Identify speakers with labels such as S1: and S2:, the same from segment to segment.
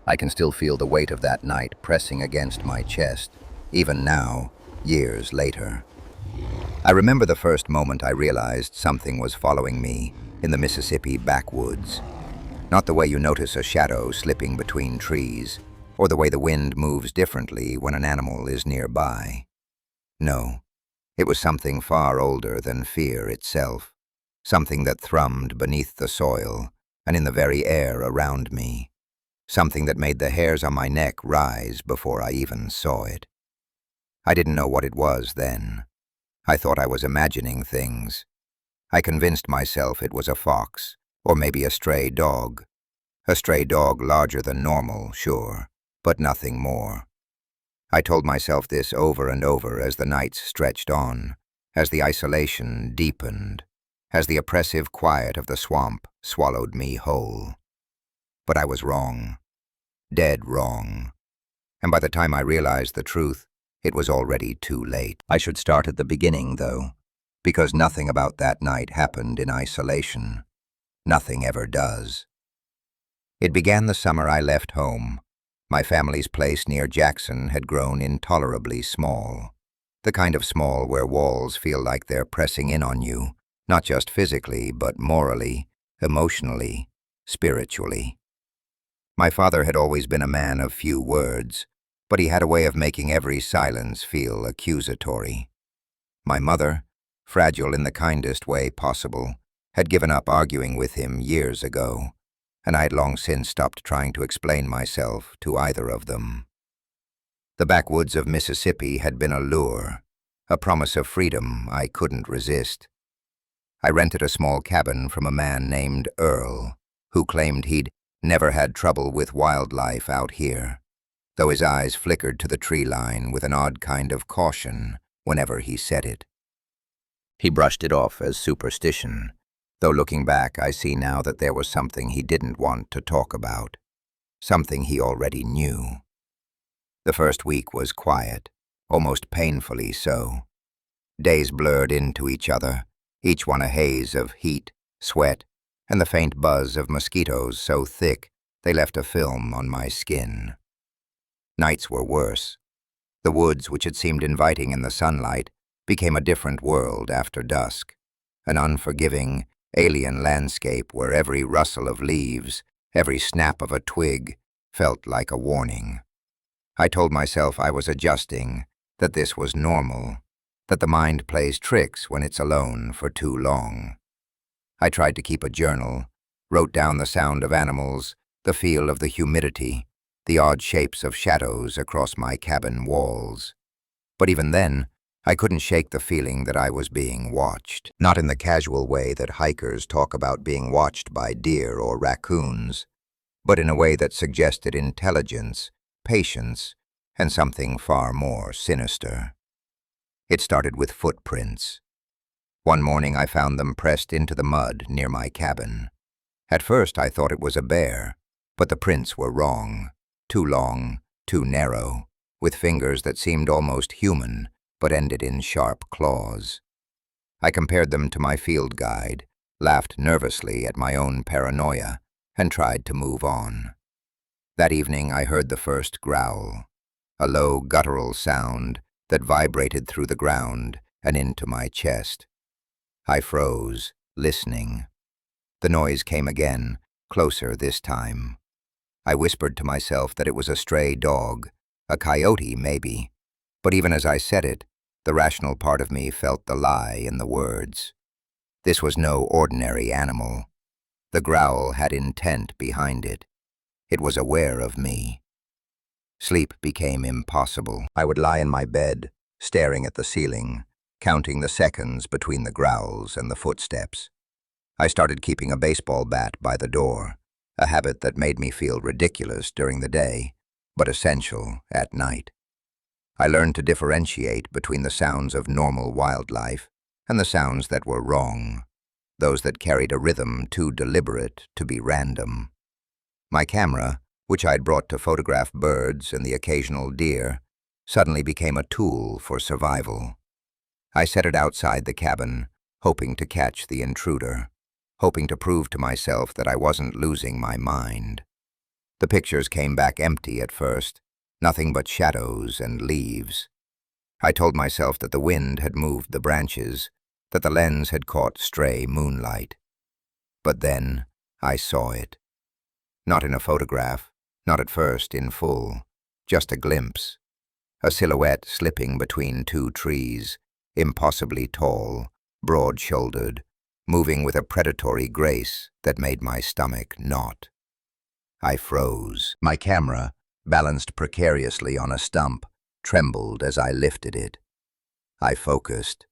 S1: I can still feel the weight of that night pressing against my chest, even now, years later. I remember the first moment I realized something was following me in the Mississippi backwoods. Not the way you notice a shadow slipping between trees, or the way the wind moves differently when an animal is nearby. No, it was something far older than fear itself, something that thrummed beneath the soil and in the very air around me, something that made the hairs on my neck rise before I even saw it. I didn't know what it was then. I thought I was imagining things. I convinced myself it was a fox, or maybe a stray dog. A stray dog larger than normal, sure, but nothing more. I told myself this over and over as the nights stretched on, as the isolation deepened, as the oppressive quiet of the swamp swallowed me whole. But I was wrong, dead wrong. And by the time I realized the truth, it was already too late. I should start at the beginning, though, because nothing about that night happened in isolation. Nothing ever does. It began the summer I left home. My family's place near Jackson had grown intolerably small. The kind of small where walls feel like they're pressing in on you, not just physically, but morally, emotionally, spiritually. My father had always been a man of few words, but he had a way of making every silence feel accusatory. My mother, fragile in the kindest way possible, had given up arguing with him years ago, and I had long since stopped trying to explain myself to either of them. The backwoods of Mississippi had been a lure, a promise of freedom I couldn't resist. I rented a small cabin from a man named Earl, who claimed he'd never had trouble with wildlife out here, though his eyes flickered to the tree line with an odd kind of caution whenever he said it. He brushed it off as superstition, though looking back I see now that there was something he didn't want to talk about, something he already knew. The first week was quiet, almost painfully so. Days blurred into each other, each one a haze of heat, sweat, and the faint buzz of mosquitoes so thick they left a film on my skin. Nights were worse. The woods, which had seemed inviting in the sunlight, became a different world after dusk, an unforgiving, alien landscape where every rustle of leaves, every snap of a twig, felt like a warning. I told myself I was adjusting, that this was normal, that the mind plays tricks when it's alone for too long. I tried to keep a journal, wrote down the sound of animals, the feel of the humidity, the odd shapes of shadows across my cabin walls. But even then, I couldn't shake the feeling that I was being watched, not in the casual way that hikers talk about being watched by deer or raccoons, but in a way that suggested intelligence, patience, and something far more sinister. It started with footprints. One morning I found them pressed into the mud near my cabin. At first I thought it was a bear, but the prints were wrong, too long, too narrow, with fingers that seemed almost human, but ended in sharp claws. I compared them to my field guide, laughed nervously at my own paranoia, and tried to move on. That evening I heard the first growl, a low guttural sound that vibrated through the ground and into my chest. I froze, listening. The noise came again, closer this time. I whispered to myself that it was a stray dog, a coyote maybe, but even as I said it, the rational part of me felt the lie in the words. This was no ordinary animal. The growl had intent behind it. It was aware of me. Sleep became impossible. I would lie in my bed, staring at the ceiling, counting the seconds between the growls and the footsteps. I started keeping a baseball bat by the door, a habit that made me feel ridiculous during the day, but essential at night. I learned to differentiate between the sounds of normal wildlife and the sounds that were wrong, those that carried a rhythm too deliberate to be random. My camera, which I'd brought to photograph birds and the occasional deer, suddenly became a tool for survival. I set it outside the cabin, hoping to catch the intruder, hoping to prove to myself that I wasn't losing my mind. The pictures came back empty at first, nothing but shadows and leaves. I told myself that the wind had moved the branches, that the lens had caught stray moonlight. But then I saw it. Not in a photograph, not at first in full, just a glimpse. A silhouette slipping between two trees, impossibly tall, broad-shouldered, moving with a predatory grace that made my stomach knot. I froze. My camera, balanced precariously on a stump, trembled as I lifted it. I focused.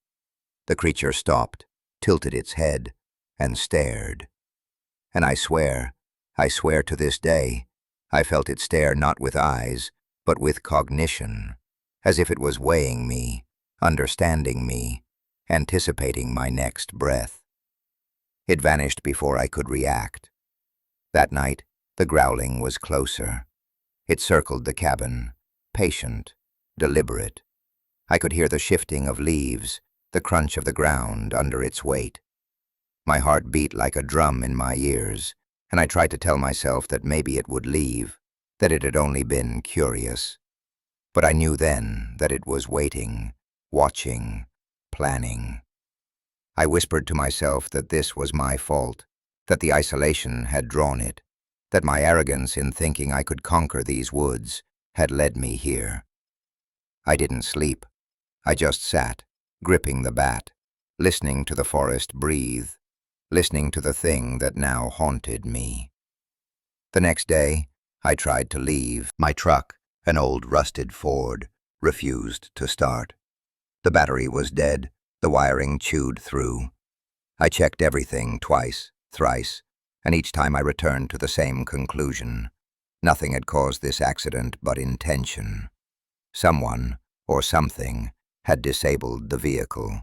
S1: The creature stopped, tilted its head, and stared. And I swear to this day, I felt it stare not with eyes, but with cognition, as if it was weighing me, understanding me, anticipating my next breath. It vanished before I could react. That night, the growling was closer. It circled the cabin, patient, deliberate. I could hear the shifting of leaves, the crunch of the ground under its weight. My heart beat like a drum in my ears, and I tried to tell myself that maybe it would leave, that it had only been curious. But I knew then that it was waiting, watching, planning. I whispered to myself that this was my fault, that the isolation had drawn it, that my arrogance in thinking I could conquer these woods had led me here. I didn't sleep. I just sat, gripping the bat, listening to the forest breathe, listening to the thing that now haunted me. The next day, I tried to leave. My truck, an old rusted Ford, refused to start. The battery was dead, the wiring chewed through. I checked everything twice, thrice, and each time I returned to the same conclusion. Nothing had caused this accident but intention. Someone, or something, had disabled the vehicle.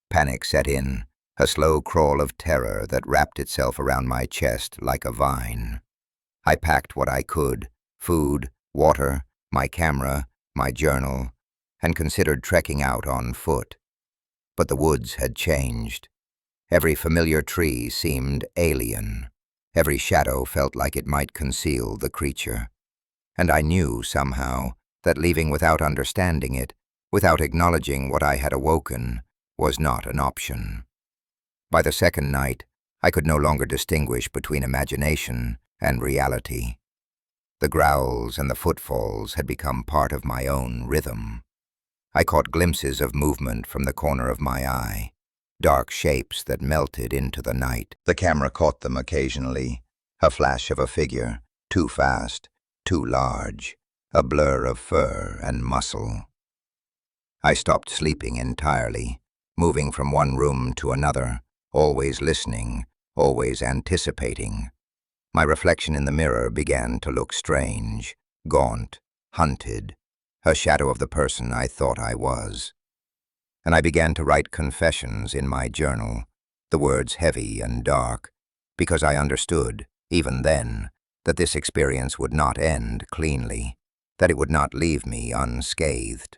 S1: Panic set in, a slow crawl of terror that wrapped itself around my chest like a vine. I packed what I could, food, water, my camera, my journal, and considered trekking out on foot. But the woods had changed. Every familiar tree seemed alien. Every shadow felt like it might conceal the creature. And I knew, somehow, that leaving without understanding it, without acknowledging what I had awoken, was not an option. By the second night, I could no longer distinguish between imagination and reality. The growls and the footfalls had become part of my own rhythm. I caught glimpses of movement from the corner of my eye, dark shapes that melted into the night. The camera caught them occasionally, a flash of a figure, too fast, too large, a blur of fur and muscle. I stopped sleeping entirely, moving from one room to another, always listening, always anticipating. My reflection in the mirror began to look strange, gaunt, hunted, a shadow of the person I thought I was. And I began to write confessions in my journal, the words heavy and dark, because I understood, even then, that this experience would not end cleanly, that it would not leave me unscathed.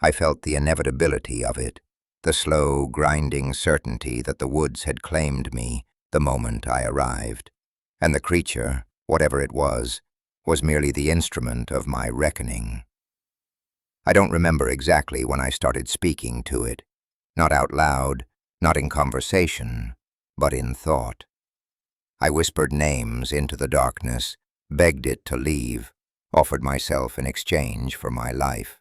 S1: I felt the inevitability of it, the slow, grinding certainty that the woods had claimed me the moment I arrived, and the creature, whatever it was merely the instrument of my reckoning. I don't remember exactly when I started speaking to it, not out loud, not in conversation, but in thought. I whispered names into the darkness, begged it to leave, offered myself in exchange for my life.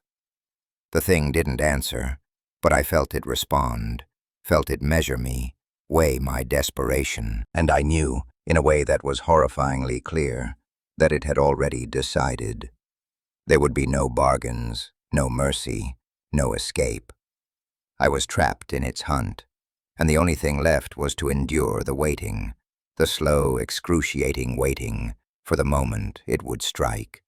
S1: The thing didn't answer, but I felt it respond, felt it measure me, weigh my desperation, and I knew, in a way that was horrifyingly clear, that it had already decided. There would be no bargains, no mercy, no escape. I was trapped in its hunt, and the only thing left was to endure the waiting, the slow, excruciating waiting for the moment it would strike.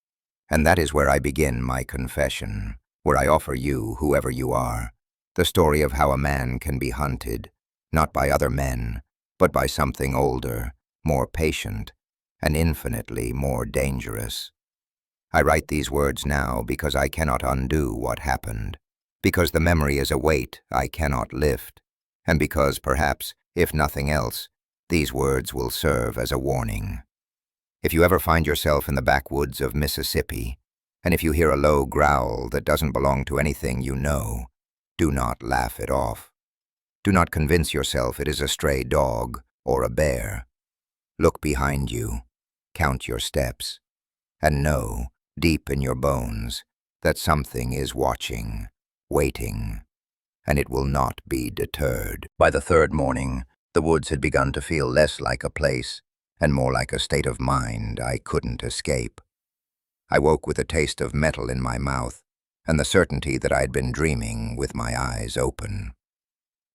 S1: And that is where I begin my confession, where I offer you, whoever you are, the story of how a man can be hunted, not by other men, but by something older, more patient, and infinitely more dangerous. I write these words now because I cannot undo what happened, because the memory is a weight I cannot lift, and because, perhaps, if nothing else, these words will serve as a warning. If you ever find yourself in the backwoods of Mississippi, and if you hear a low growl that doesn't belong to anything you know, do not laugh it off. Do not convince yourself it is a stray dog or a bear. Look behind you, count your steps, and know, deep in your bones, that something is watching, waiting, and it will not be deterred. By the third morning, the woods had begun to feel less like a place and more like a state of mind I couldn't escape. I woke with a taste of metal in my mouth and the certainty that I'd been dreaming with my eyes open.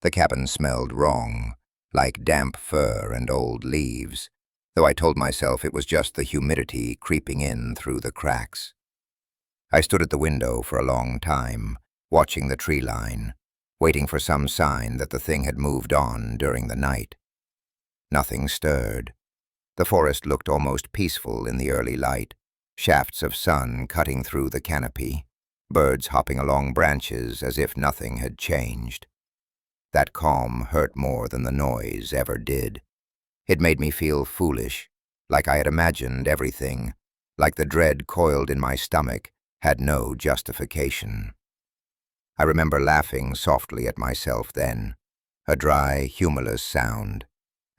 S1: The cabin smelled wrong, like damp fur and old leaves, though I told myself it was just the humidity creeping in through the cracks. I stood at the window for a long time, watching the tree line, waiting for some sign that the thing had moved on during the night. Nothing stirred. The forest looked almost peaceful in the early light, shafts of sun cutting through the canopy, birds hopping along branches as if nothing had changed. That calm hurt more than the noise ever did. It made me feel foolish, like I had imagined everything, like the dread coiled in my stomach had no justification. I remember laughing softly at myself then, a dry, humorless sound,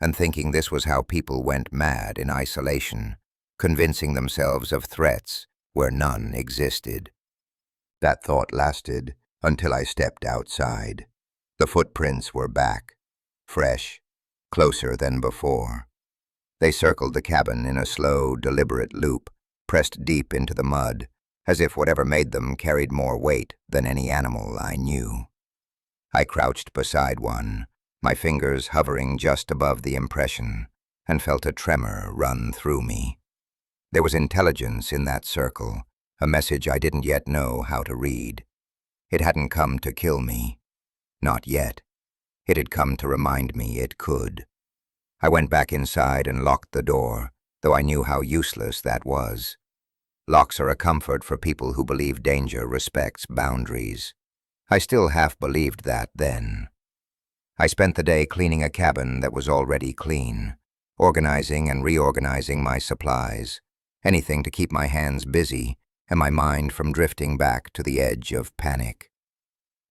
S1: and thinking this was how people went mad in isolation, convincing themselves of threats where none existed. That thought lasted until I stepped outside. The footprints were back, fresh, closer than before. They circled the cabin in a slow, deliberate loop, pressed deep into the mud, as if whatever made them carried more weight than any animal I knew. I crouched beside one, my fingers hovering just above the impression, and felt a tremor run through me. There was intelligence in that circle, a message I didn't yet know how to read. It hadn't come to kill me. Not yet. It had come to remind me it could. I went back inside and locked the door, though I knew how useless that was. Locks are a comfort for people who believe danger respects boundaries. I still half believed that then. I spent the day cleaning a cabin that was already clean, organizing and reorganizing my supplies, anything to keep my hands busy and my mind from drifting back to the edge of panic.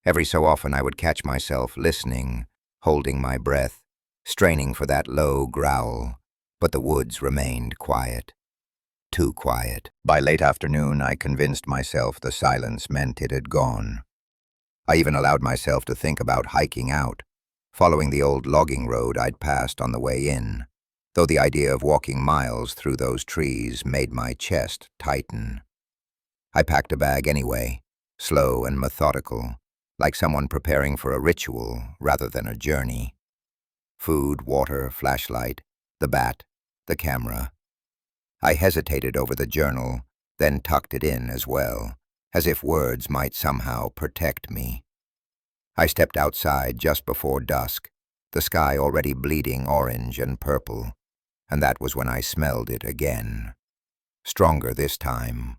S1: Every so often I would catch myself listening, holding my breath, straining for that low growl, but the woods remained quiet. Too quiet. By late afternoon, I convinced myself the silence meant it had gone. I even allowed myself to think about hiking out, following the old logging road I'd passed on the way in, though the idea of walking miles through those trees made my chest tighten. I packed a bag anyway, slow and methodical, like someone preparing for a ritual rather than a journey. Food, water, flashlight, the bat, the camera. I hesitated over the journal, then tucked it in as well, as if words might somehow protect me. I stepped outside just before dusk, the sky already bleeding orange and purple, and that was when I smelled it again. Stronger this time,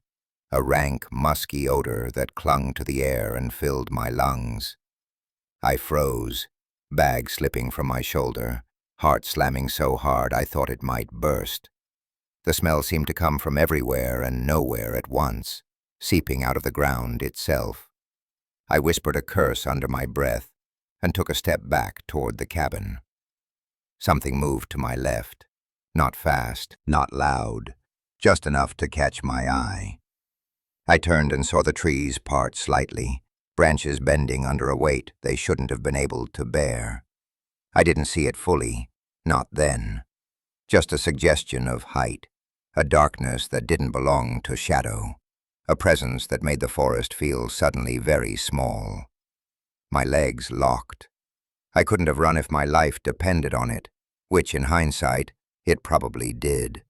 S1: a rank, musky odor that clung to the air and filled my lungs. I froze, bag slipping from my shoulder, heart slamming so hard I thought it might burst. The smell seemed to come from everywhere and nowhere at once, seeping out of the ground itself. I whispered a curse under my breath and took a step back toward the cabin. Something moved to my left, not fast, not loud, just enough to catch my eye. I turned and saw the trees part slightly, branches bending under a weight they shouldn't have been able to bear. I didn't see it fully, not then. Just a suggestion of height, a darkness that didn't belong to shadow, a presence that made the forest feel suddenly very small. My legs locked. I couldn't have run if my life depended on it, which in hindsight, it probably did.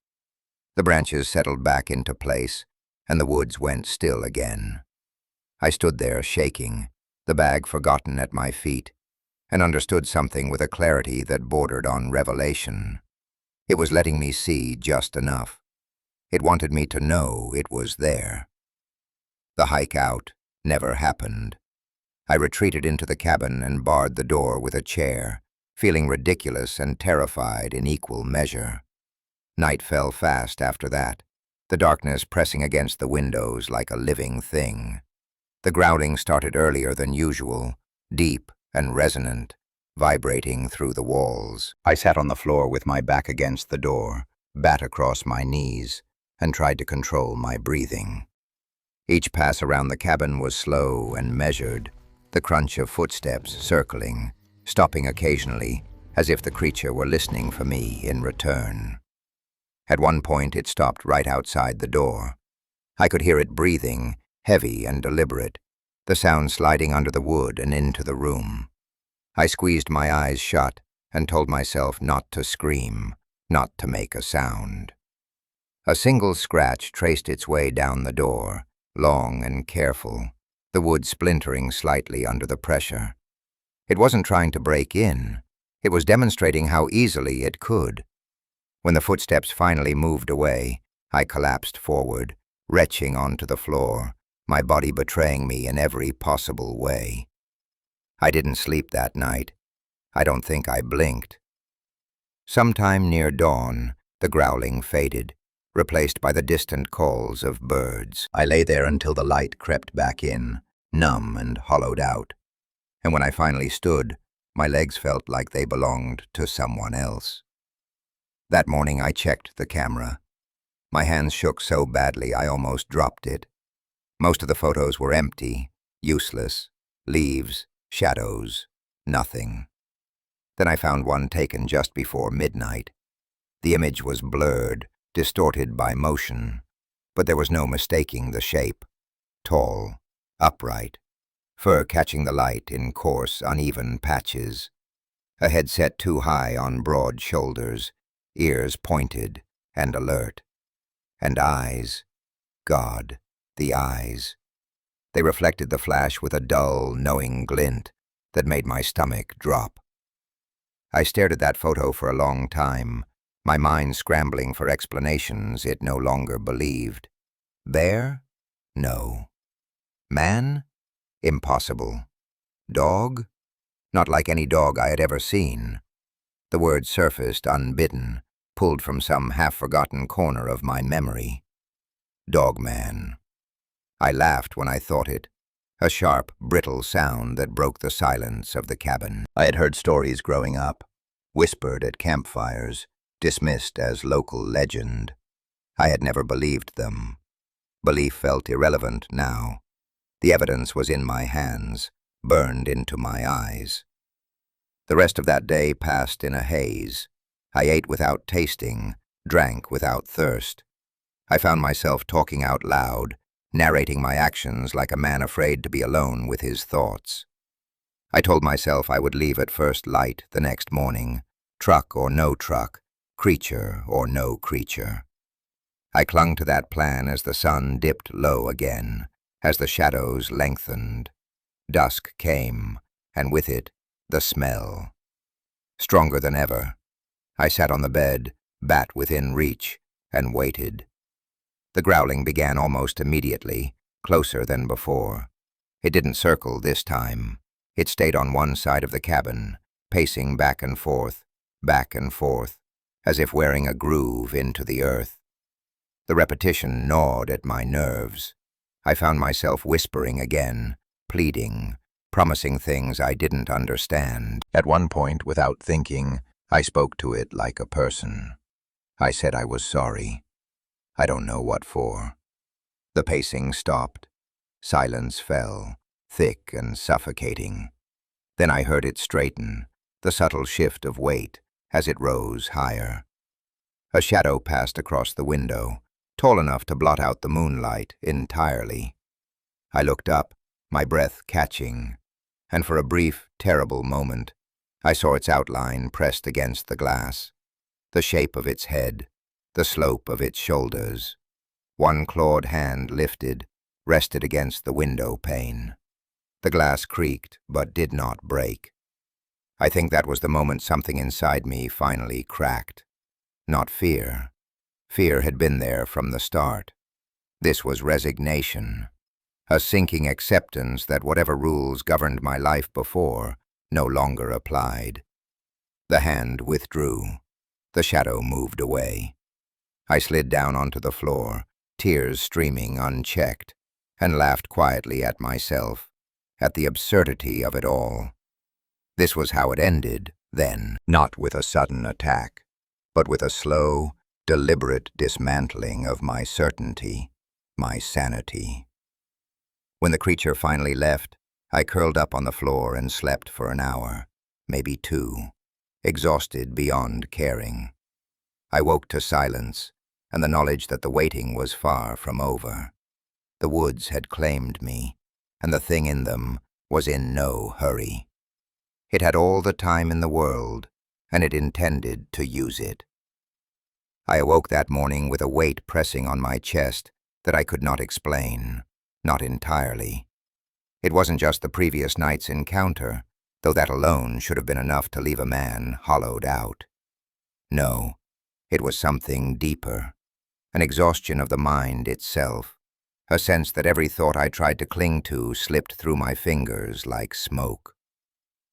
S1: The branches settled back into place, and the woods went still again. I stood there shaking, the bag forgotten at my feet, and understood something with a clarity that bordered on revelation. It was letting me see just enough. It wanted me to know it was there. The hike out never happened. I retreated into the cabin and barred the door with a chair, feeling ridiculous and terrified in equal measure. Night fell fast after that, the darkness pressing against the windows like a living thing. The growling started earlier than usual, deep and resonant, vibrating through the walls. I sat on the floor with my back against the door, bat across my knees, and tried to control my breathing. Each pass around the cabin was slow and measured, the crunch of footsteps circling, stopping occasionally, as if the creature were listening for me in return. At one point, it stopped right outside the door. I could hear it breathing, heavy and deliberate, the sound sliding under the wood and into the room. I squeezed my eyes shut and told myself not to scream, not to make a sound. A single scratch traced its way down the door, long and careful, the wood splintering slightly under the pressure. It wasn't trying to break in. It was demonstrating how easily it could. When the footsteps finally moved away, I collapsed forward, retching onto the floor, my body betraying me in every possible way. I didn't sleep that night. I don't think I blinked. Sometime near dawn, the growling faded, replaced by the distant calls of birds. I lay there until the light crept back in, numb and hollowed out. And when I finally stood, my legs felt like they belonged to someone else. That morning I checked the camera. My hands shook so badly I almost dropped it. Most of the photos were empty, useless, leaves, shadows, nothing. Then I found one taken just before midnight. The image was blurred, distorted by motion, but there was no mistaking the shape. Tall, upright, fur catching the light in coarse, uneven patches, a head set too high on broad shoulders, ears pointed and alert. And eyes, God, the eyes. They reflected the flash with a dull, knowing glint that made my stomach drop. I stared at that photo for a long time, my mind scrambling for explanations it no longer believed. Bear? No. Man? Impossible. Dog? Not like any dog I had ever seen. The word surfaced unbidden, pulled from some half-forgotten corner of my memory. Dogman. I laughed when I thought it, a sharp, brittle sound that broke the silence of the cabin. I had heard stories growing up, whispered at campfires, dismissed as local legend. I had never believed them. Belief felt irrelevant now. The evidence was in my hands, burned into my eyes. The rest of that day passed in a haze. I ate without tasting, drank without thirst. I found myself talking out loud, narrating my actions like a man afraid to be alone with his thoughts. I told myself I would leave at first light the next morning, truck or no truck, creature or no creature. I clung to that plan as the sun dipped low again, as the shadows lengthened. Dusk came, and with it, the smell. Stronger than ever, I sat on the bed, bat within reach, and waited. The growling began almost immediately, closer than before. It didn't circle this time. It stayed on one side of the cabin, pacing back and forth, as if wearing a groove into the earth. The repetition gnawed at my nerves. I found myself whispering again, pleading, promising things I didn't understand. At one point, without thinking, I spoke to it like a person. I said I was sorry. I don't know what for. The pacing stopped. Silence fell, thick and suffocating. Then I heard it straighten, the subtle shift of weight as it rose higher. A shadow passed across the window, tall enough to blot out the moonlight entirely. I looked up, my breath catching, and for a brief, terrible moment, I saw its outline pressed against the glass, the shape of its head, the slope of its shoulders. One clawed hand lifted, rested against the window pane. The glass creaked, but did not break. I think that was the moment something inside me finally cracked. Not fear. Fear had been there from the start. This was resignation, a sinking acceptance that whatever rules governed my life before no longer applied. The hand withdrew. The shadow moved away. I slid down onto the floor, tears streaming unchecked, and laughed quietly at myself, at the absurdity of it all. This was how it ended, then, not with a sudden attack, but with a slow, deliberate dismantling of my certainty, my sanity. When the creature finally left, I curled up on the floor and slept for an hour, maybe 2, exhausted beyond caring. I woke to silence and the knowledge that the waiting was far from over. The woods had claimed me, and the thing in them was in no hurry. It had all the time in the world, and it intended to use it. I awoke that morning with a weight pressing on my chest that I could not explain, not entirely. It wasn't just the previous night's encounter, though that alone should have been enough to leave a man hollowed out. No, it was something deeper, an exhaustion of the mind itself, a sense that every thought I tried to cling to slipped through my fingers like smoke.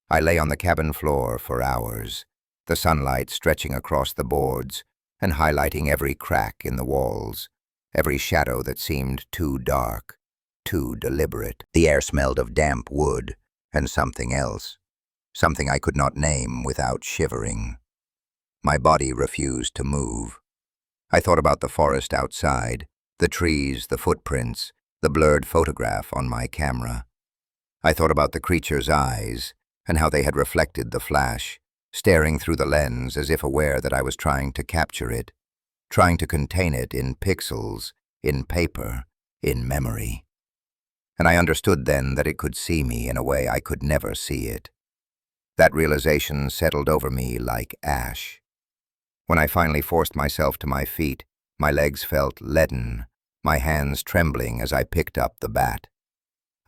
S1: I lay on the cabin floor for hours, the sunlight stretching across the boards and highlighting every crack in the walls, every shadow that seemed too dark, too deliberate. The air smelled of damp wood and something else, something I could not name without shivering. My body refused to move. I thought about the forest outside, the trees, the footprints, the blurred photograph on my camera. I thought about the creature's eyes and how they had reflected the flash, staring through the lens as if aware that I was trying to capture it, trying to contain it in pixels, in paper, in memory. And I understood then that it could see me in a way I could never see it. That realization settled over me like ash. When I finally forced myself to my feet, my legs felt leaden, my hands trembling as I picked up the bat.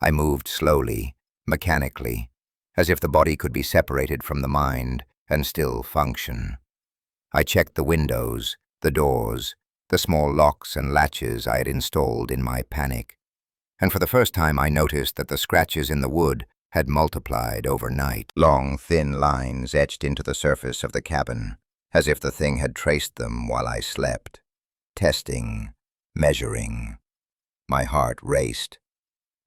S1: I moved slowly, mechanically, as if the body could be separated from the mind and still function. I checked the windows, the doors, the small locks and latches I had installed in my panic, and for the first time I noticed that the scratches in the wood had multiplied overnight. Long, thin lines etched into the surface of the cabin, as if the thing had traced them while I slept. Testing, measuring. My heart raced.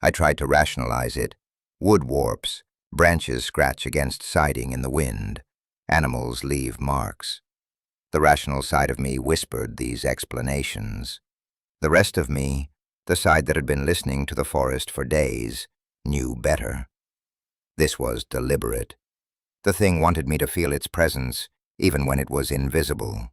S1: I tried to rationalize it. Wood warps, branches scratch against siding in the wind, animals leave marks. The rational side of me whispered these explanations. The rest of me, the side that had been listening to the forest for days, knew better. This was deliberate. The thing wanted me to feel its presence, even when it was invisible.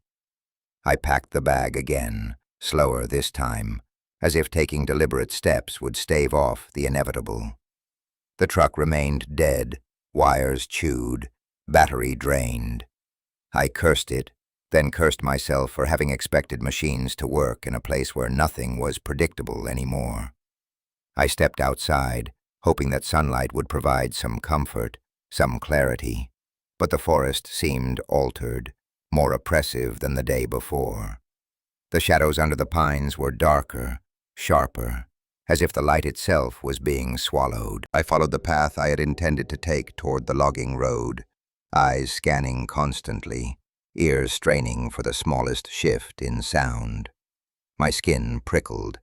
S1: I packed the bag again, slower this time, as if taking deliberate steps would stave off the inevitable. The truck remained dead, wires chewed, battery drained. I cursed it, then cursed myself for having expected machines to work in a place where nothing was predictable anymore. I stepped outside, hoping that sunlight would provide some comfort, some clarity, but the forest seemed altered, more oppressive than the day before. The shadows under the pines were darker, sharper, as if the light itself was being swallowed. I followed the path I had intended to take toward the logging road, eyes scanning constantly, ears straining for the smallest shift in sound. My skin prickled.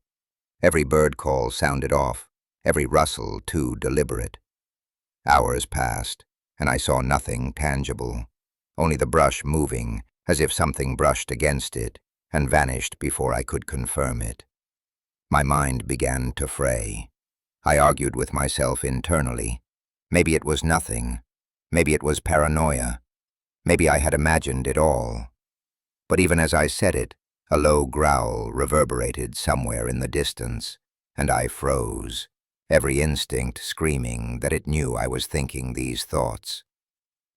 S1: Every bird call sounded off, every rustle too deliberate. Hours passed, and I saw nothing tangible, only the brush moving as if something brushed against it and vanished before I could confirm it. My mind began to fray. I argued with myself internally. Maybe it was nothing. Maybe it was paranoia. Maybe I had imagined it all. But even as I said it, a low growl reverberated somewhere in the distance, and I froze, every instinct screaming that it knew I was thinking these thoughts.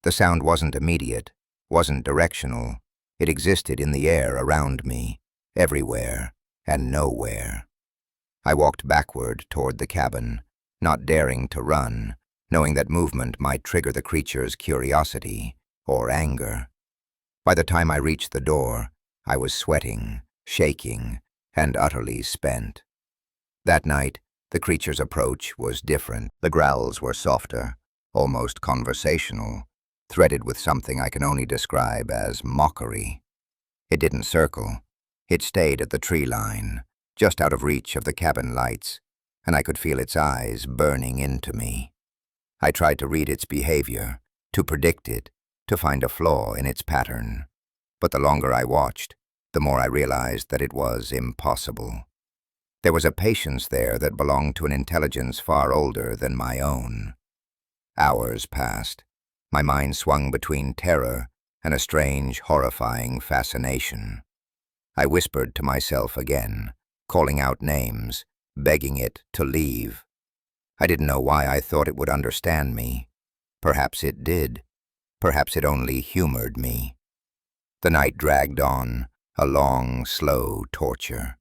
S1: The sound wasn't immediate, wasn't directional. It existed in the air around me, everywhere and nowhere. I walked backward toward the cabin, not daring to run, knowing that movement might trigger the creature's curiosity or anger. By the time I reached the door, I was sweating, shaking, and utterly spent. That night, the creature's approach was different. The growls were softer, almost conversational, threaded with something I can only describe as mockery. It didn't circle. It stayed at the tree line, just out of reach of the cabin lights, and I could feel its eyes burning into me. I tried to read its behavior, to predict it, to find a flaw in its pattern. But the longer I watched, the more I realized that it was impossible. There was a patience there that belonged to an intelligence far older than my own. Hours passed. My mind swung between terror and a strange, horrifying fascination. I whispered to myself again, calling out names, begging it to leave. I didn't know why I thought it would understand me. Perhaps it did. Perhaps it only humored me. The night dragged on, a long, slow torture.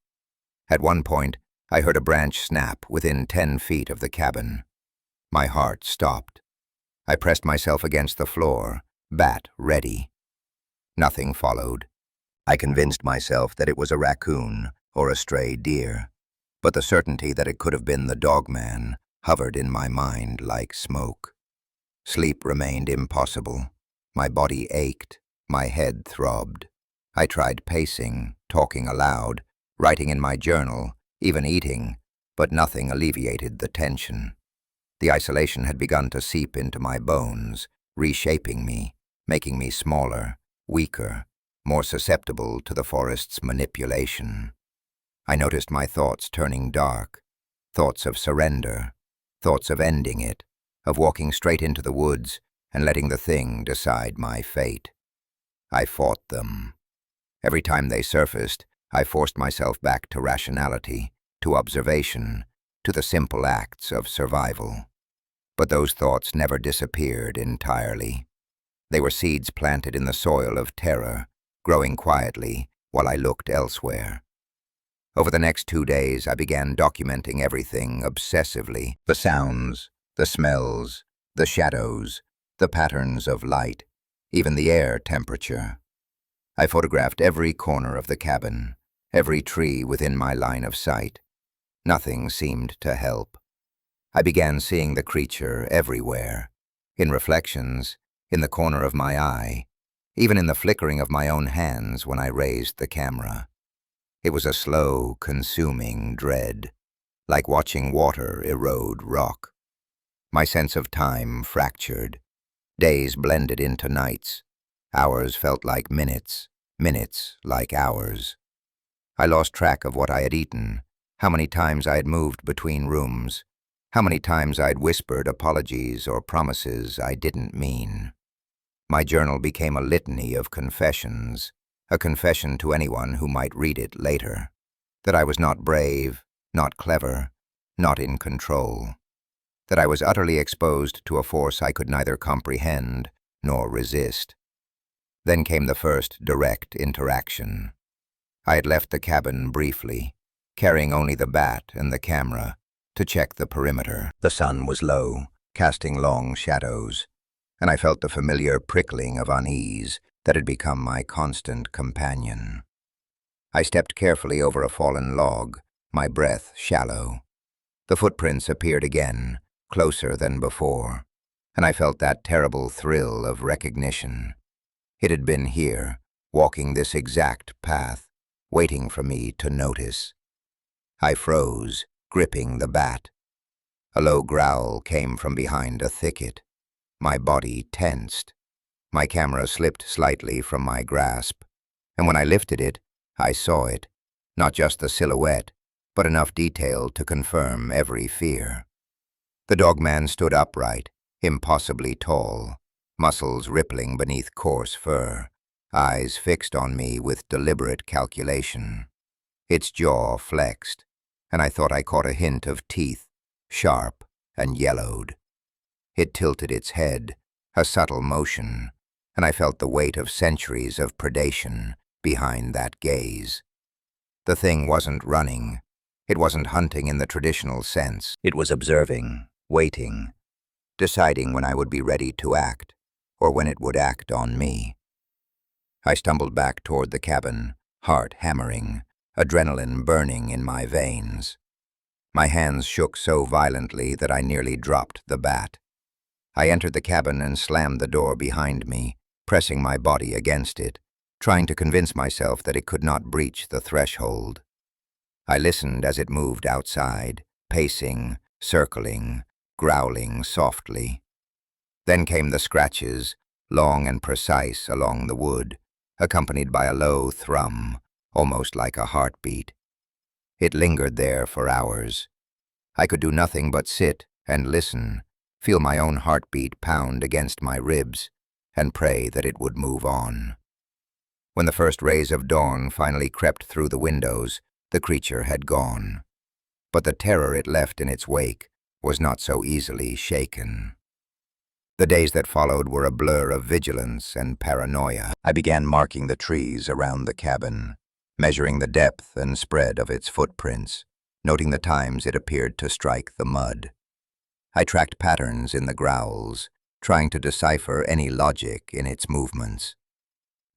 S1: At one point, I heard a branch snap within 10 feet of the cabin. My heart stopped. I pressed myself against the floor, bat ready. Nothing followed. I convinced myself that it was a raccoon or a stray deer, but the certainty that it could have been the Dogman hovered in my mind like smoke. Sleep remained impossible. My body ached. My head throbbed. I tried pacing, talking aloud, writing in my journal, even eating, but nothing alleviated the tension. The isolation had begun to seep into my bones, reshaping me, making me smaller, weaker, more susceptible to the forest's manipulation. I noticed my thoughts turning dark, thoughts of surrender, thoughts of ending it, of walking straight into the woods and letting the thing decide my fate. I fought them. Every time they surfaced, I forced myself back to rationality, to observation, to the simple acts of survival. But those thoughts never disappeared entirely. They were seeds planted in the soil of terror, growing quietly while I looked elsewhere. Over the next 2 days, I began documenting everything obsessively: the sounds, the smells, the shadows, the patterns of light, even the air temperature. I photographed every corner of the cabin, every tree within my line of sight. Nothing seemed to help. I began seeing the creature everywhere, in reflections, in the corner of my eye, even in the flickering of my own hands when I raised the camera. It was a slow, consuming dread, like watching water erode rock. My sense of time fractured. Days blended into nights. Hours felt like minutes, minutes like hours. I lost track of what I had eaten, how many times I had moved between rooms, how many times I had whispered apologies or promises I didn't mean. My journal became a litany of confessions, a confession to anyone who might read it later, that I was not brave, not clever, not in control, that I was utterly exposed to a force I could neither comprehend nor resist. Then came the first direct interaction. I had left the cabin briefly, carrying only the bat and the camera, to check the perimeter. The sun was low, casting long shadows, and I felt the familiar prickling of unease that had become my constant companion. I stepped carefully over a fallen log, my breath shallow. The footprints appeared again, closer than before, and I felt that terrible thrill of recognition. It had been here, walking this exact path, waiting for me to notice. I froze, gripping the bat. A low growl came from behind a thicket. My body tensed. My camera slipped slightly from my grasp, and when I lifted it, I saw it, not just the silhouette, but enough detail to confirm every fear. The Dogman stood upright, impossibly tall, muscles rippling beneath coarse fur, eyes fixed on me with deliberate calculation. Its jaw flexed, and I thought I caught a hint of teeth, sharp and yellowed. It tilted its head, a subtle motion, and I felt the weight of centuries of predation behind that gaze. The thing wasn't running. It wasn't hunting in the traditional sense. It was observing, waiting, deciding when I would be ready to act, or when it would act on me. I stumbled back toward the cabin, heart hammering, adrenaline burning in my veins. My hands shook so violently that I nearly dropped the bat. I entered the cabin and slammed the door behind me, pressing my body against it, trying to convince myself that it could not breach the threshold. I listened as it moved outside, pacing, circling, growling softly. Then came the scratches, long and precise along the wood, accompanied by a low thrum, almost like a heartbeat. It lingered there for hours. I could do nothing but sit and listen, feel my own heartbeat pound against my ribs, and pray that it would move on. When the first rays of dawn finally crept through the windows, the creature had gone. But the terror it left in its wake was not so easily shaken. The days that followed were a blur of vigilance and paranoia. I began marking the trees around the cabin, measuring the depth and spread of its footprints, noting the times it appeared to strike the mud. I tracked patterns in the growls, trying to decipher any logic in its movements.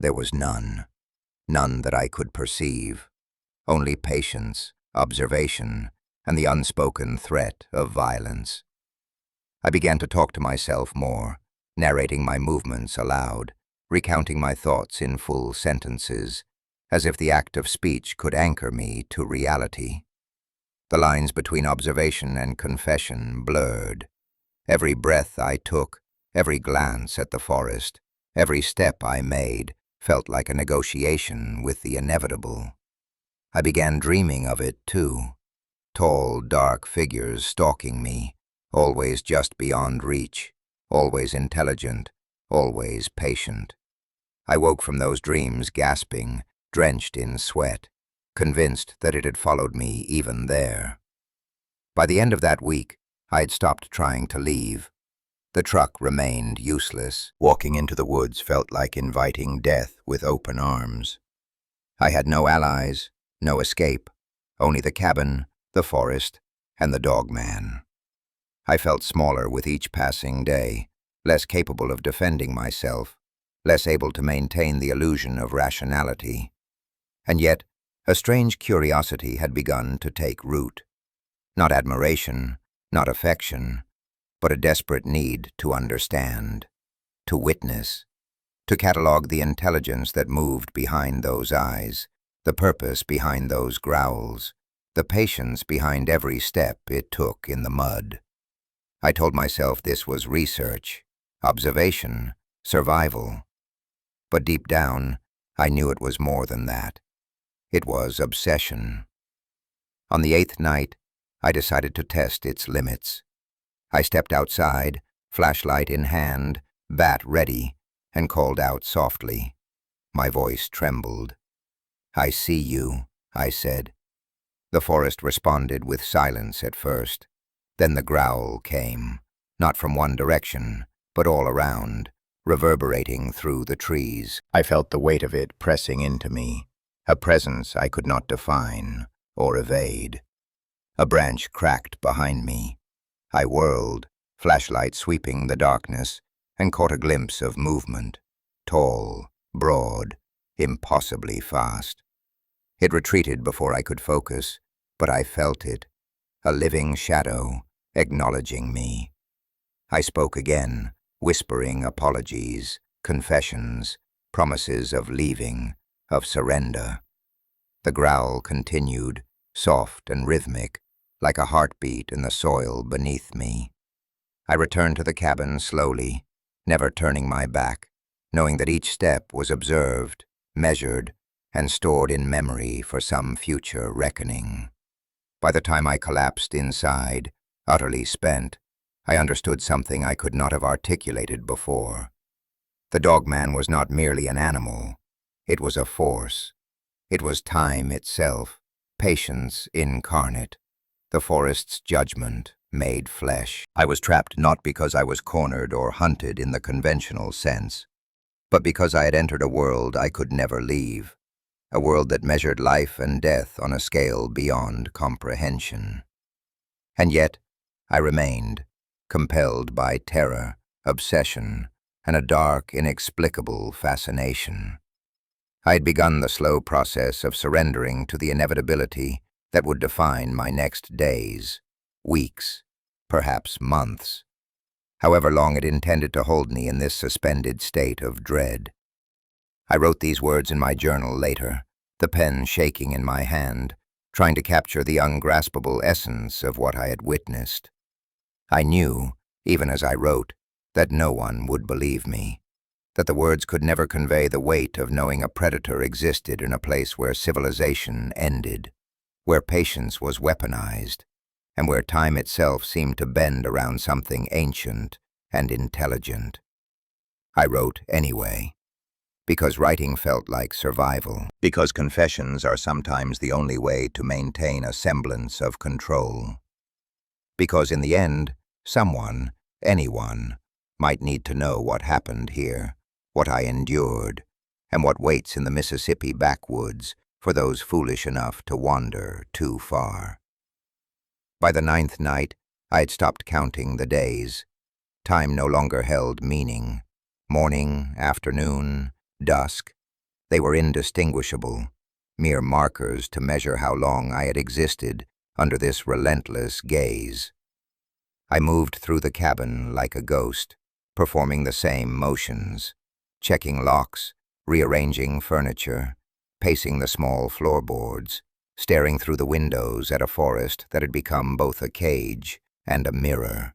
S1: There was none that I could perceive, only patience, observation, and the unspoken threat of violence. I began to talk to myself more, narrating my movements aloud, recounting my thoughts in full sentences, as if the act of speech could anchor me to reality. The lines between observation and confession blurred. Every breath I took, every glance at the forest, every step I made felt like a negotiation with the inevitable. I began dreaming of it, too. Tall, dark figures stalking me, always just beyond reach, always intelligent, always patient. I woke from those dreams gasping, drenched in sweat, convinced that it had followed me even there. By the end of that week, I had stopped trying to leave. The truck remained useless. Walking into the woods felt like inviting death with open arms. I had no allies, no escape, only the cabin, the forest, and the Dogman. I felt smaller with each passing day, less capable of defending myself, less able to maintain the illusion of rationality. And yet, a strange curiosity had begun to take root. Not admiration, not affection, but a desperate need to understand, to witness, to catalog the intelligence that moved behind those eyes, the purpose behind those growls, the patience behind every step it took in the mud. I told myself this was research, observation, survival. But deep down, I knew it was more than that. It was obsession. On the 8th night, I decided to test its limits. I stepped outside, flashlight in hand, bat ready, and called out softly. My voice trembled. "I see you," I said. The forest responded with silence at first. Then the growl came, not from one direction, but all around, reverberating through the trees. I felt the weight of it pressing into me, a presence I could not define or evade. A branch cracked behind me. I whirled, flashlight sweeping the darkness, and caught a glimpse of movement, tall, broad, impossibly fast. It retreated before I could focus, but I felt it, a living shadow, acknowledging me. I spoke again, whispering apologies, confessions, promises of leaving, of surrender. The growl continued, soft and rhythmic, like a heartbeat in the soil beneath me. I returned to the cabin slowly, never turning my back, knowing that each step was observed, measured, and stored in memory for some future reckoning. By the time I collapsed inside, utterly spent, I understood something I could not have articulated before. The Dogman was not merely an animal. It was a force. It was time itself, patience incarnate, the forest's judgment made flesh. I was trapped not because I was cornered or hunted in the conventional sense, but because I had entered a world I could never leave, a world that measured life and death on a scale beyond comprehension. And yet, I remained, compelled by terror, obsession, and a dark, inexplicable fascination. I had begun the slow process of surrendering to the inevitability that would define my next days, weeks, perhaps months, however long it intended to hold me in this suspended state of dread. I wrote these words in my journal later, the pen shaking in my hand, trying to capture the ungraspable essence of what I had witnessed. I knew, even as I wrote, that no one would believe me, that the words could never convey the weight of knowing a predator existed in a place where civilization ended, where patience was weaponized, and where time itself seemed to bend around something ancient and intelligent. I wrote anyway, because writing felt like survival, because confessions are sometimes the only way to maintain a semblance of control, because in the end, someone, anyone, might need to know what happened here, what I endured, and what waits in the Mississippi backwoods for those foolish enough to wander too far. By the 9th night, I had stopped counting the days. Time no longer held meaning. Morning, afternoon, dusk, they were indistinguishable, mere markers to measure how long I had existed under this relentless gaze. I moved through the cabin like a ghost, performing the same motions, checking locks, rearranging furniture, pacing the small floorboards, staring through the windows at a forest that had become both a cage and a mirror.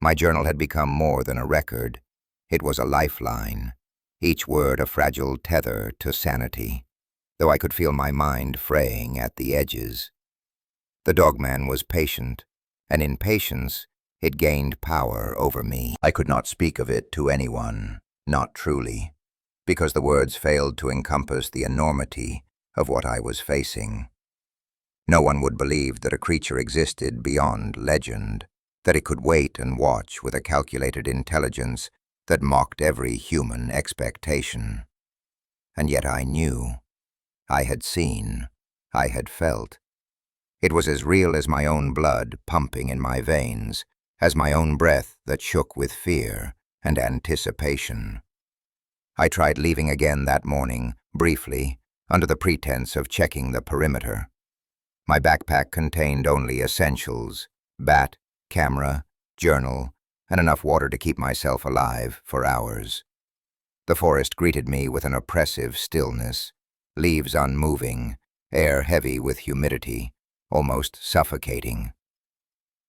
S1: My journal had become more than a record. It was a lifeline, each word a fragile tether to sanity, though I could feel my mind fraying at the edges. The Dogman was patient, and in patience it gained power over me. I could not speak of it to anyone, not truly, because the words failed to encompass the enormity of what I was facing. No one would believe that a creature existed beyond legend, that it could wait and watch with a calculated intelligence that mocked every human expectation. And yet I knew. I had seen. I had felt. It was as real as my own blood pumping in my veins, as my own breath that shook with fear and anticipation. I tried leaving again that morning, briefly, under the pretense of checking the perimeter. My backpack contained only essentials: bat, camera, journal, and enough water to keep myself alive for hours. The forest greeted me with an oppressive stillness, leaves unmoving, air heavy with humidity, almost suffocating.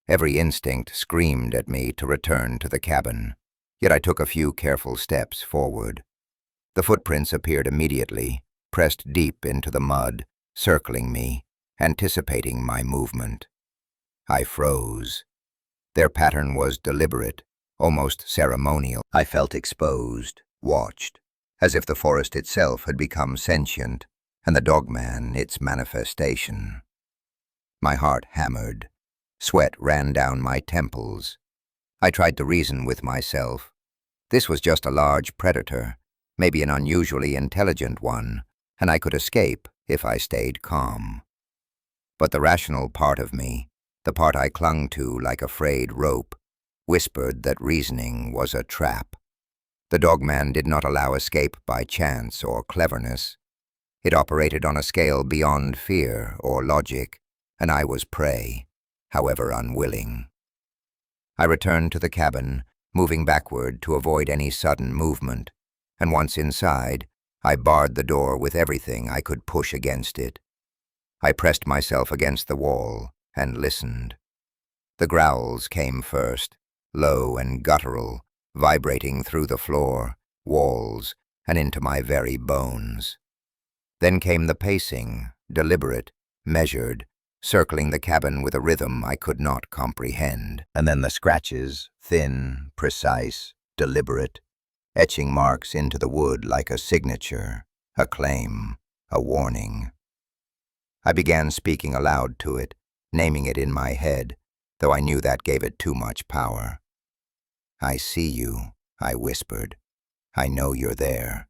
S1: Every instinct screamed at me to return to the cabin, yet I took a few careful steps forward. The footprints appeared immediately, pressed deep into the mud, circling me, anticipating my movement. I froze. Their pattern was deliberate, almost ceremonial. I felt exposed, watched, as if the forest itself had become sentient, and the Dogman its manifestation. My heart hammered. Sweat ran down my temples. I tried to reason with myself. This was just a large predator, maybe an unusually intelligent one, and I could escape if I stayed calm. But the rational part of me, the part I clung to like a frayed rope, whispered that reasoning was a trap. The Dogman did not allow escape by chance or cleverness. It operated on a scale beyond fear or logic, and I was prey, however unwilling. I returned to the cabin, moving backward to avoid any sudden movement, and once inside, I barred the door with everything I could push against it. I pressed myself against the wall and listened. The growls came first, low and guttural, vibrating through the floor, walls, and into my very bones. Then came the pacing, deliberate, measured, circling the cabin with a rhythm I could not comprehend. And then the scratches, thin, precise, deliberate, etching marks into the wood like a signature, a claim, a warning. I began speaking aloud to it, naming it in my head, though I knew that gave it too much power. "I see you," I whispered. "I know you're there.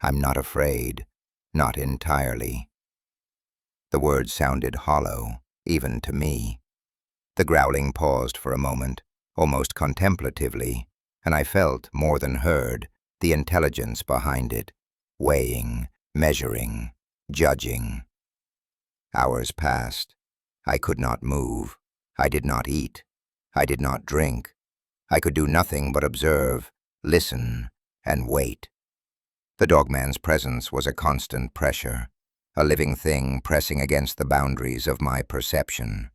S1: I'm not afraid, not entirely." The words sounded hollow, even to me. The growling paused for a moment, almost contemplatively, and I felt, more than heard, the intelligence behind it, weighing, measuring, judging. Hours passed. I could not move. I did not eat. I did not drink. I could do nothing but observe, listen, and wait. The dogman's presence was a constant pressure, a living thing pressing against the boundaries of my perception.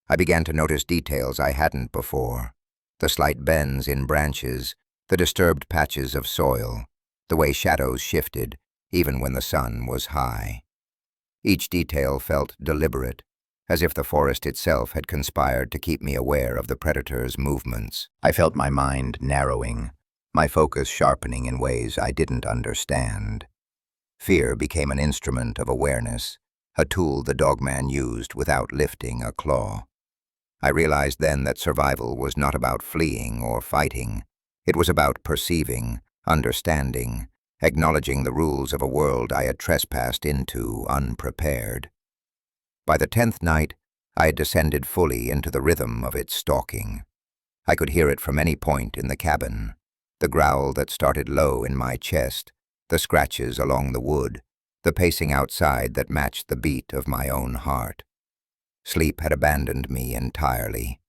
S1: I began to notice details I hadn't before: the slight bends in branches, the disturbed patches of soil, the way shadows shifted, even when the sun was high. Each detail felt deliberate, as if the forest itself had conspired to keep me aware of the predator's movements. I felt my mind narrowing, my focus sharpening in ways I didn't understand. Fear became an instrument of awareness, a tool the dogman used without lifting a claw. I realized then that survival was not about fleeing or fighting. It was about perceiving, understanding, acknowledging the rules of a world I had trespassed into unprepared. By the 10th night, I had descended fully into the rhythm of its stalking. I could hear it from any point in the cabin: the growl that started low in my chest, the scratches along the wood, the pacing outside that matched the beat of my own heart. Sleep had abandoned me entirely.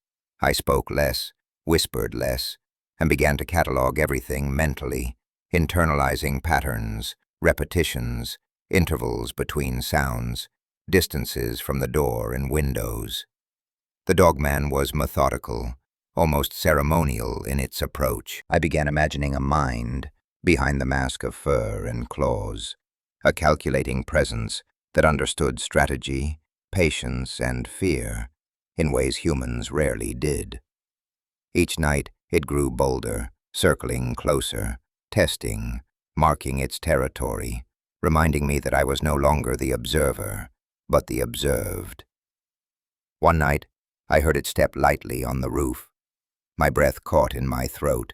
S1: I spoke less, whispered less, and began to catalog everything mentally, internalizing patterns, repetitions, intervals between sounds, distances from the door and windows. The dogman was methodical, almost ceremonial in its approach. I began imagining a mind behind the mask of fur and claws, a calculating presence that understood strategy, patience, and fear in ways humans rarely did. Each night it grew bolder, circling closer, testing, marking its territory, reminding me that I was no longer the observer, but the observed. One night, I heard it step lightly on the roof. My breath caught in my throat.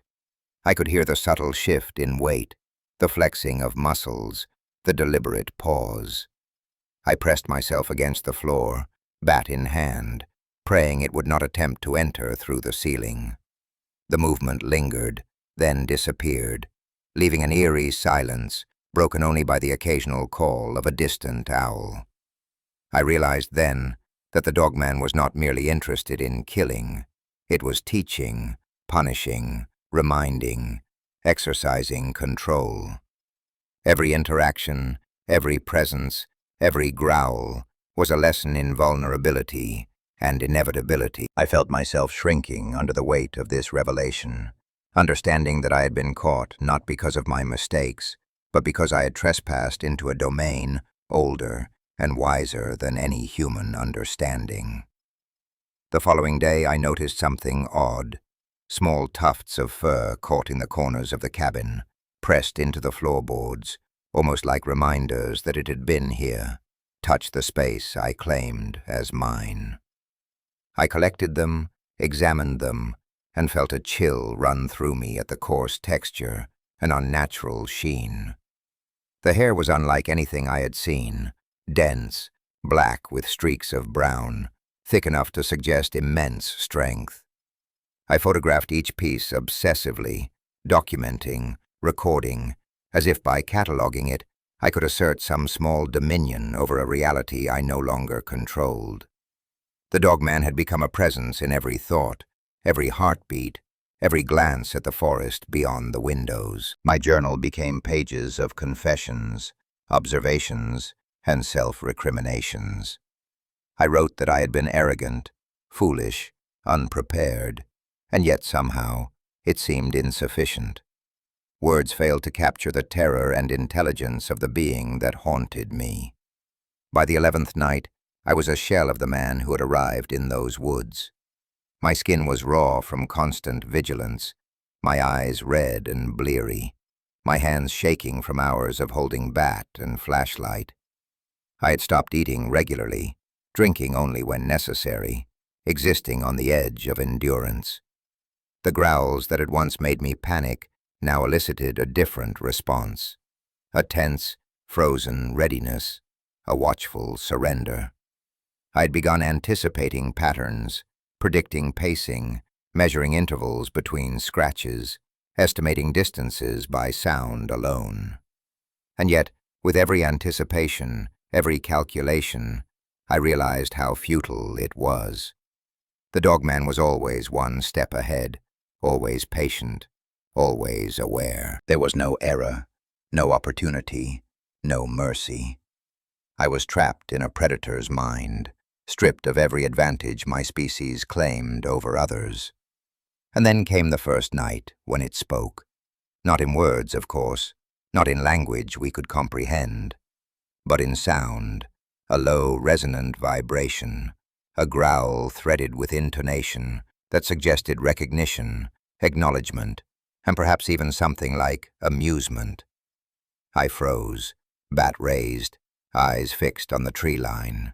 S1: I could hear the subtle shift in weight, the flexing of muscles, the deliberate pause. I pressed myself against the floor, bat in hand, praying it would not attempt to enter through the ceiling. The movement lingered, then disappeared, leaving an eerie silence, broken only by the occasional call of a distant owl. I realized then that the dogman was not merely interested in killing. It was teaching, punishing, reminding, exercising control. Every interaction, every presence, every growl was a lesson in vulnerability and inevitability. I felt myself shrinking under the weight of this revelation, understanding that I had been caught not because of my mistakes, but because I had trespassed into a domain older and wiser than any human understanding. The following day I noticed something odd: small tufts of fur caught in the corners of the cabin, pressed into the floorboards, almost like reminders that it had been here, touched the space I claimed as mine. I collected them, examined them, and felt a chill run through me at the coarse texture, an unnatural sheen. The hair was unlike anything I had seen, dense, black with streaks of brown, thick enough to suggest immense strength. I photographed each piece obsessively, documenting, recording, as if by cataloging it, I could assert some small dominion over a reality I no longer controlled. The dogman had become a presence in every thought, every heartbeat, every glance at the forest beyond the windows. My journal became pages of confessions, observations, and self-recriminations. I wrote that I had been arrogant, foolish, unprepared, and yet somehow it seemed insufficient. Words failed to capture the terror and intelligence of the being that haunted me. By the 11th night, I was a shell of the man who had arrived in those woods. My skin was raw from constant vigilance, my eyes red and bleary, my hands shaking from hours of holding bat and flashlight. I had stopped eating regularly, drinking only when necessary, existing on the edge of endurance. The growls that had once made me panic now elicited a different response: a tense, frozen readiness, a watchful surrender. I had begun anticipating patterns, predicting pacing, measuring intervals between scratches, estimating distances by sound alone. And yet, with every anticipation, every calculation, I realized how futile it was. The dogman was always one step ahead, always patient, always aware. There was no error, No opportunity, no mercy. I was trapped in a predator's mind, stripped of every advantage my species claimed over others. And then came the first night when it spoke. Not in words, of course, not in language we could comprehend, but in sound, a low, resonant vibration, a growl threaded with intonation that suggested recognition, acknowledgement, and perhaps even something like amusement. I froze, bat raised, eyes fixed on the tree line.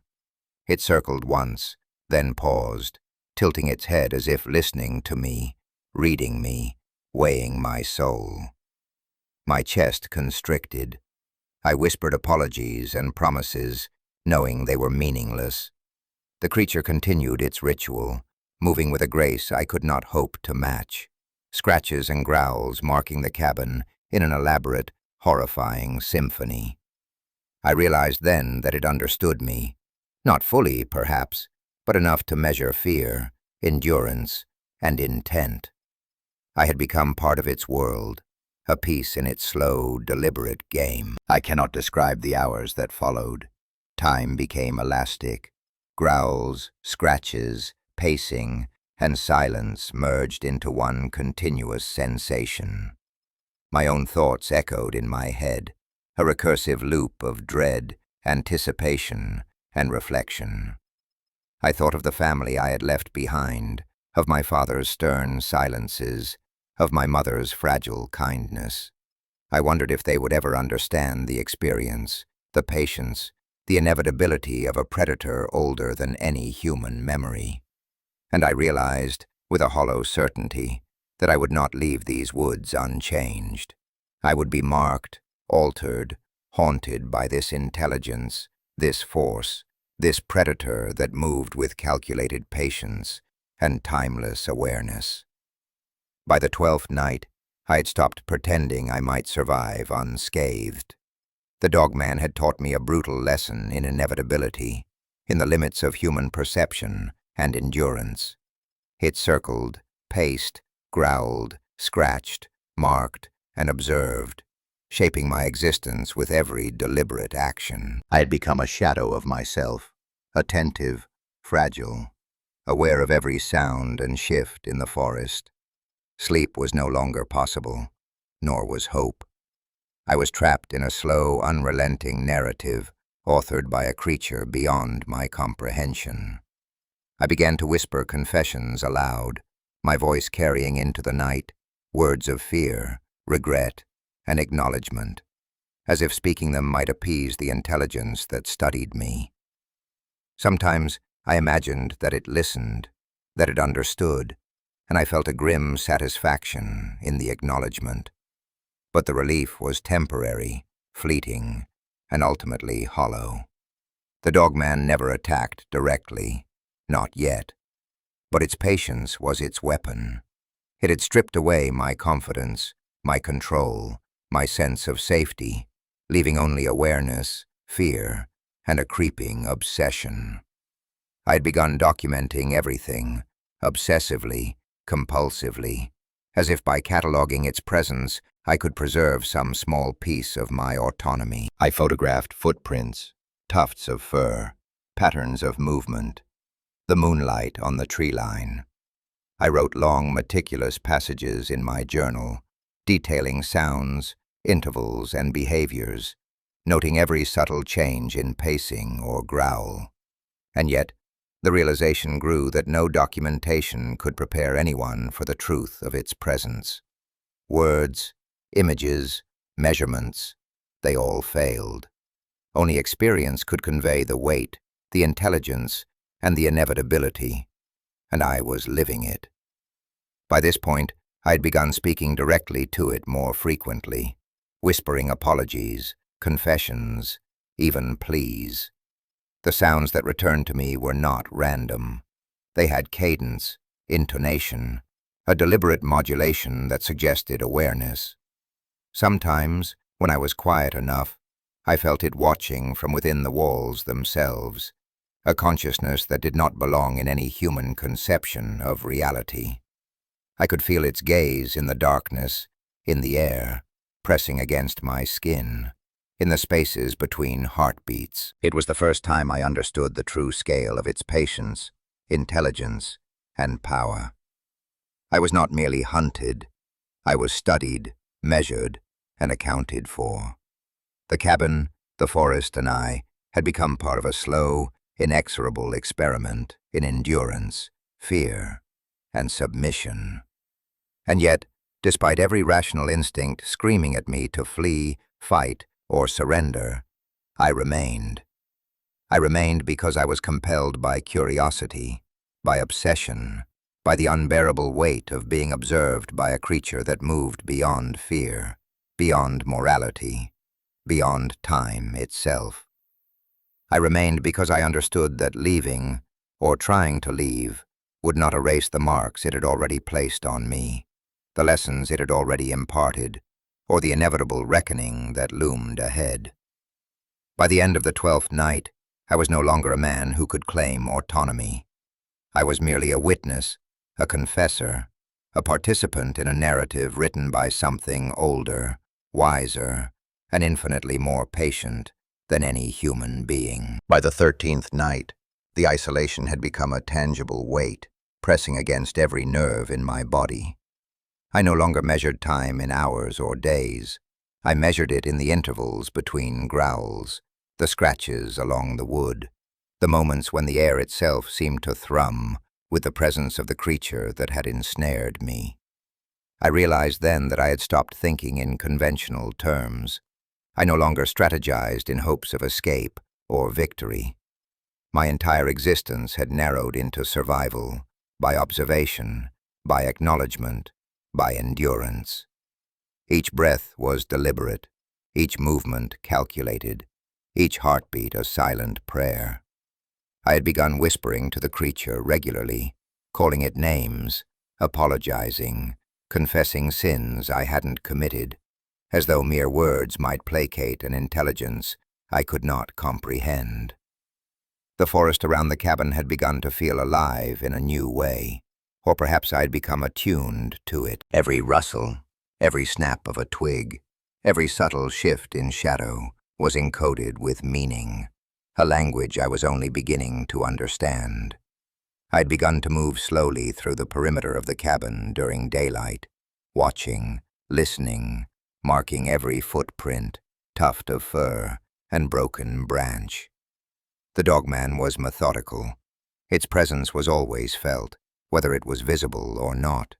S1: It circled once, then paused, tilting its head as if listening to me, reading me, weighing my soul. My chest constricted. I whispered apologies and promises, knowing they were meaningless. The creature continued its ritual, moving with a grace I could not hope to match, scratches and growls marking the cabin in an elaborate, horrifying symphony. I realized then that it understood me, not fully, perhaps, but enough to measure fear, endurance, and intent. I had become part of its world, a piece in its slow, deliberate game. I cannot describe the hours that followed. Time became elastic. Growls, scratches, pacing, and silence merged into one continuous sensation. My own thoughts echoed in my head, a recursive loop of dread, anticipation, and reflection. I thought of the family I had left behind, of my father's stern silences, of my mother's fragile kindness. I wondered if they would ever understand the experience, the patience, the inevitability of a predator older than any human memory. And I realized, with a hollow certainty, that I would not leave these woods unchanged. I would be marked, altered, haunted by this intelligence, this force, this predator that moved with calculated patience and timeless awareness. By the 12th night, I had stopped pretending I might survive unscathed. The Dogman had taught me a brutal lesson in inevitability, in the limits of human perception and endurance. It circled, paced, growled, scratched, marked, and observed, shaping my existence with every deliberate action. I had become a shadow of myself, attentive, fragile, aware of every sound and shift in the forest. Sleep was no longer possible, nor was hope. I was trapped in a slow, unrelenting narrative authored by a creature beyond my comprehension. I began to whisper confessions aloud, my voice carrying into the night words of fear, regret, and acknowledgement, as if speaking them might appease the intelligence that studied me. Sometimes I imagined that it listened, that it understood, and I felt a grim satisfaction in the acknowledgement. But the relief was temporary, fleeting, and ultimately hollow. The Dogman never attacked directly, not yet, but its patience was its weapon. It had stripped away my confidence, my control, my sense of safety, leaving only awareness, fear, and a creeping obsession. I had begun documenting everything, obsessively, compulsively, as if by cataloging its presence I could preserve some small piece of my autonomy. I photographed footprints, tufts of fur, patterns of movement, the moonlight on the tree line. I wrote long, meticulous passages in my journal, detailing sounds, intervals, and behaviors, noting every subtle change in pacing or growl. And yet, the realization grew that no documentation could prepare anyone for the truth of its presence. Words, images, measurements, they all failed. Only experience could convey the weight, the intelligence, and the inevitability, and I was living it. By this point, I had begun speaking directly to it more frequently, whispering apologies, confessions, even pleas. The sounds that returned to me were not random. They had cadence, intonation, a deliberate modulation that suggested awareness. Sometimes, when I was quiet enough, I felt it watching from within the walls themselves, a consciousness that did not belong in any human conception of reality. I could feel its gaze in the darkness, in the air, pressing against my skin, in the spaces between heartbeats. It was the first time I understood the true scale of its patience, intelligence, and power. I was not merely hunted, I was studied, measured, and accounted for. The cabin, the forest, and I had become part of a slow, inexorable experiment in endurance, fear, and submission. And yet, despite every rational instinct screaming at me to flee, fight, or surrender, I remained. I remained because I was compelled by curiosity, by obsession, by the unbearable weight of being observed by a creature that moved beyond fear, beyond morality, beyond time itself. I remained because I understood that leaving, or trying to leave, would not erase the marks it had already placed on me, the lessons it had already imparted, or the inevitable reckoning that loomed ahead. By the end of the 12th night, I was no longer a man who could claim autonomy. I was merely a witness, a confessor, a participant in a narrative written by something older, wiser, and infinitely more patient than any human being. By the 13th night, the isolation had become a tangible weight, pressing against every nerve in my body. I no longer measured time in hours or days. I measured it in the intervals between growls, the scratches along the wood, the moments when the air itself seemed to thrum with the presence of the creature that had ensnared me. I realized then that I had stopped thinking in conventional terms. I no longer strategized in hopes of escape or victory. My entire existence had narrowed into survival, by observation, by acknowledgement, by endurance. Each breath was deliberate, each movement calculated, each heartbeat a silent prayer. I had begun whispering to the creature regularly, calling it names, apologizing, confessing sins I hadn't committed, as though mere words might placate an intelligence I could not comprehend. The forest around the cabin had begun to feel alive in a new way, or perhaps I had become attuned to it. Every rustle, every snap of a twig, every subtle shift in shadow was encoded with meaning, a language I was only beginning to understand. I'd begun to move slowly through the perimeter of the cabin during daylight, watching, listening, marking every footprint, tuft of fur, and broken branch. The Dogman was methodical. Its presence was always felt, whether it was visible or not.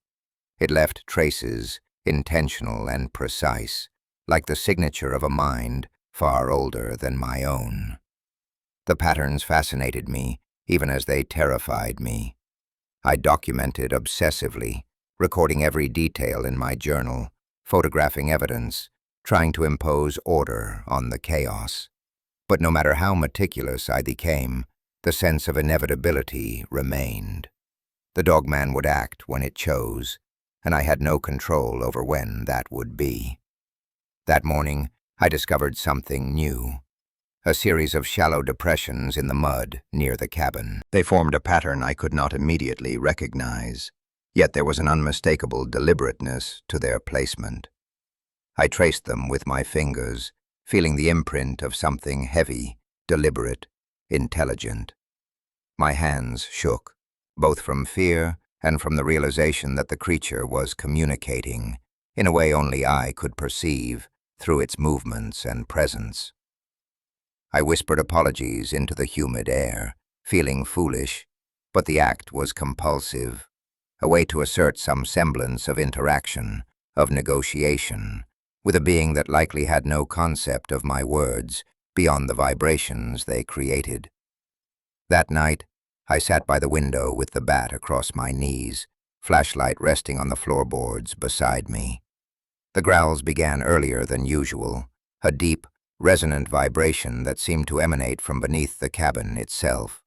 S1: It left traces, intentional and precise, like the signature of a mind far older than my own. The patterns fascinated me, even as they terrified me. I documented obsessively, recording every detail in my journal, photographing evidence, trying to impose order on the chaos. But no matter how meticulous I became, the sense of inevitability remained. The Dogman would act when it chose, and I had no control over when that would be. That morning, I discovered something new. A series of shallow depressions in the mud near the cabin. They formed a pattern I could not immediately recognize, yet there was an unmistakable deliberateness to their placement. I traced them with my fingers, feeling the imprint of something heavy, deliberate, intelligent. My hands shook, both from fear and from the realization that the creature was communicating, in a way only I could perceive, through its movements and presence. I whispered apologies into the humid air, feeling foolish, but the act was compulsive, a way to assert some semblance of interaction, of negotiation, with a being that likely had no concept of my words beyond the vibrations they created. That night, I sat by the window with the bat across my knees, flashlight resting on the floorboards beside me. The growls began earlier than usual, a deep, resonant vibration that seemed to emanate from beneath the cabin itself.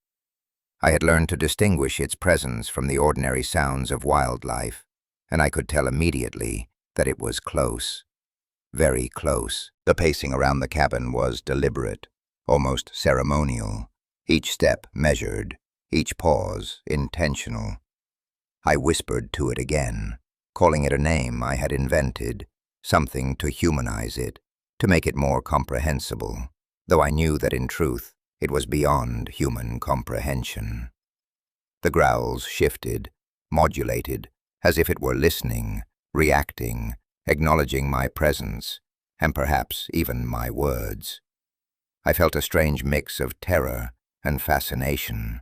S1: I had learned to distinguish its presence from the ordinary sounds of wildlife, and I could tell immediately that it was close. Very close. The pacing around the cabin was deliberate, almost ceremonial, each step measured, each pause intentional. I whispered to it again, calling it a name I had invented, something to humanize it, to make it more comprehensible, though I knew that in truth it was beyond human comprehension. The growls shifted, modulated, as if it were listening, reacting, acknowledging my presence, and perhaps even my words. I felt a strange mix of terror and fascination.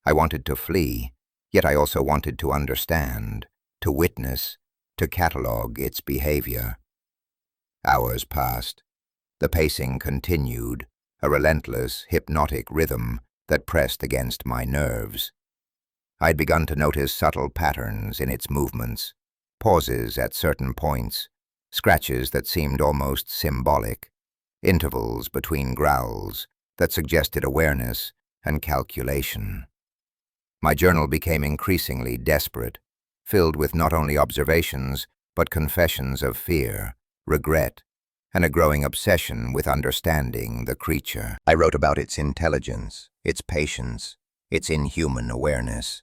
S1: I wanted to flee, yet I also wanted to understand, to witness, to catalogue its behavior. Hours passed. The pacing continued, a relentless, hypnotic rhythm that pressed against my nerves. I'd begun to notice subtle patterns in its movements, pauses at certain points, scratches that seemed almost symbolic, intervals between growls that suggested awareness and calculation. My journal became increasingly desperate, filled with not only observations but confessions of fear, regret, and a growing obsession with understanding the creature. I wrote about its intelligence, its patience, its inhuman awareness.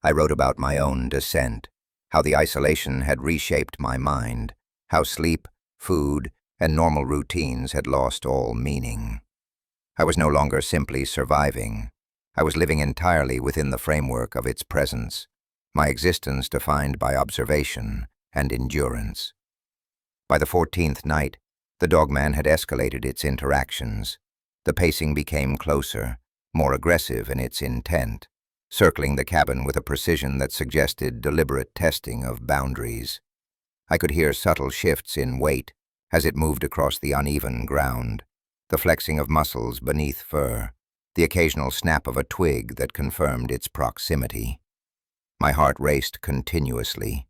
S1: I wrote about my own descent, how the isolation had reshaped my mind, how sleep, food, and normal routines had lost all meaning. I was no longer simply surviving. I was living entirely within the framework of its presence, my existence defined by observation and endurance. By the 14th night, the Dogman had escalated its interactions. The pacing became closer, more aggressive in its intent, circling the cabin with a precision that suggested deliberate testing of boundaries. I could hear subtle shifts in weight as it moved across the uneven ground, the flexing of muscles beneath fur, the occasional snap of a twig that confirmed its proximity. My heart raced continuously.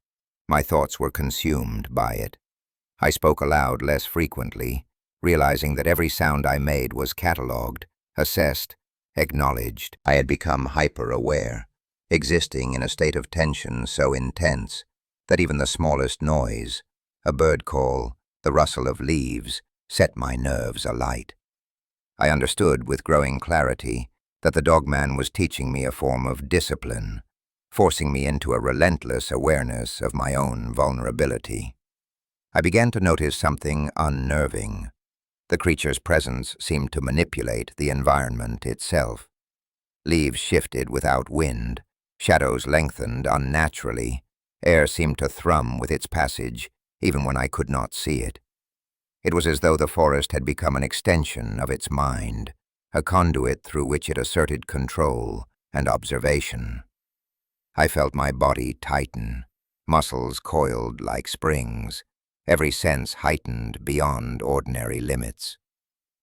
S1: My thoughts were consumed by it. I spoke aloud less frequently, realizing that every sound I made was catalogued, assessed, acknowledged. I had become hyper-aware, existing in a state of tension so intense that even the smallest noise, a bird call, the rustle of leaves, set my nerves alight. I understood with growing clarity that the Dogman was teaching me a form of discipline, forcing me into a relentless awareness of my own vulnerability. I began to notice something unnerving. The creature's presence seemed to manipulate the environment itself. Leaves shifted without wind, shadows lengthened unnaturally, air seemed to thrum with its passage, even when I could not see it. It was as though the forest had become an extension of its mind, a conduit through which it asserted control and observation. I felt my body tighten, muscles coiled like springs, every sense heightened beyond ordinary limits.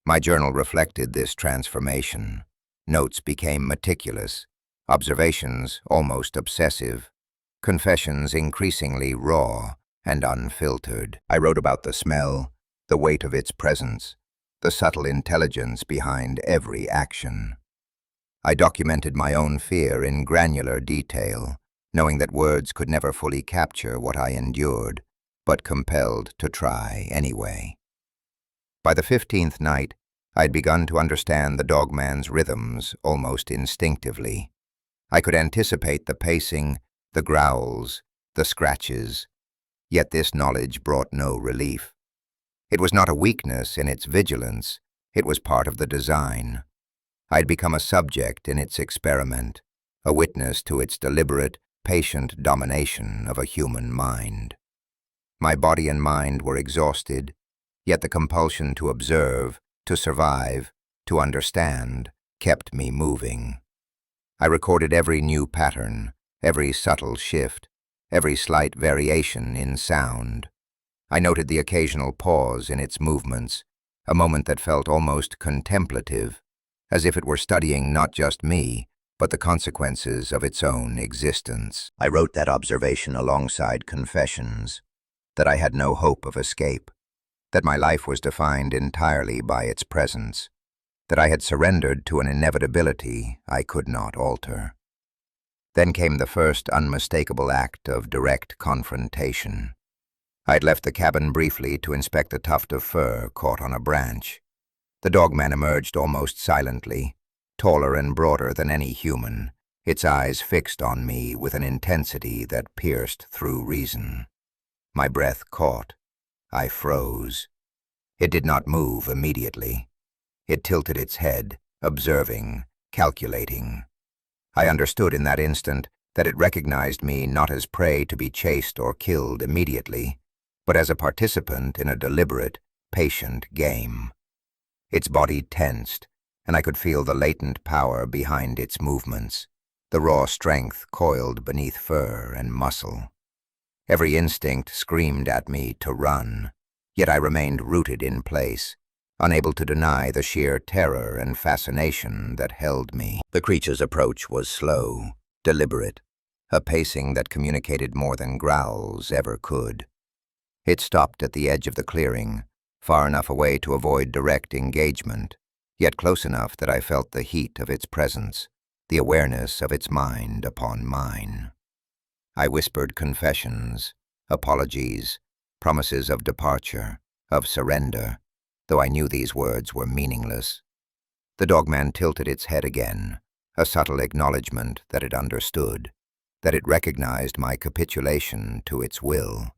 S1: My journal reflected this transformation. Notes became meticulous, observations almost obsessive, confessions increasingly raw and unfiltered. I wrote about the smell, the weight of its presence, the subtle intelligence behind every action. I documented my own fear in granular detail, knowing that words could never fully capture what I endured, but compelled to try anyway. By the 15th night, I'd begun to understand the Dogman's rhythms almost instinctively. I could anticipate the pacing, the growls, the scratches, yet this knowledge brought no relief. It was not a weakness in its vigilance, it was part of the design. I'd become a subject in its experiment, a witness to its deliberate, patient domination of a human mind. My body and mind were exhausted, yet the compulsion to observe, to survive, to understand, kept me moving. I recorded every new pattern, every subtle shift, every slight variation in sound. I noted the occasional pause in its movements, a moment that felt almost contemplative, as if it were studying not just me, but the consequences of its own existence. I wrote that observation alongside confessions, that I had no hope of escape, that my life was defined entirely by its presence, that I had surrendered to an inevitability I could not alter. Then came the first unmistakable act of direct confrontation. I'd left the cabin briefly to inspect a tuft of fur caught on a branch. The Dogman emerged almost silently, taller and broader than any human, its eyes fixed on me with an intensity that pierced through reason. My breath caught. I froze. It did not move immediately. It tilted its head, observing, calculating. I understood in that instant that it recognized me not as prey to be chased or killed immediately, but as a participant in a deliberate, patient game. Its body tensed, and I could feel the latent power behind its movements, the raw strength coiled beneath fur and muscle. Every instinct screamed at me to run, yet I remained rooted in place, unable to deny the sheer terror and fascination that held me. The creature's approach was slow, deliberate, a pacing that communicated more than growls ever could. It stopped at the edge of the clearing, far enough away to avoid direct engagement, yet close enough that I felt the heat of its presence, the awareness of its mind upon mine. I whispered confessions, apologies, promises of departure, of surrender, though I knew these words were meaningless. The dogman tilted its head again, a subtle acknowledgement that it understood, that it recognized my capitulation to its will.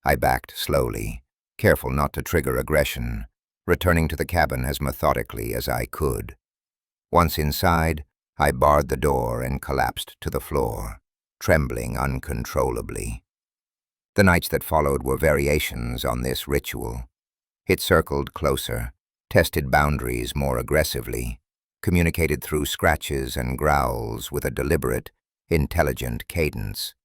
S1: I backed slowly, careful not to trigger aggression, returning to the cabin as methodically as I could. Once inside, I barred the door and collapsed to the floor, trembling uncontrollably. The nights that followed were variations on this ritual. It circled closer, tested boundaries more aggressively, communicated through scratches and growls with a deliberate, intelligent cadence.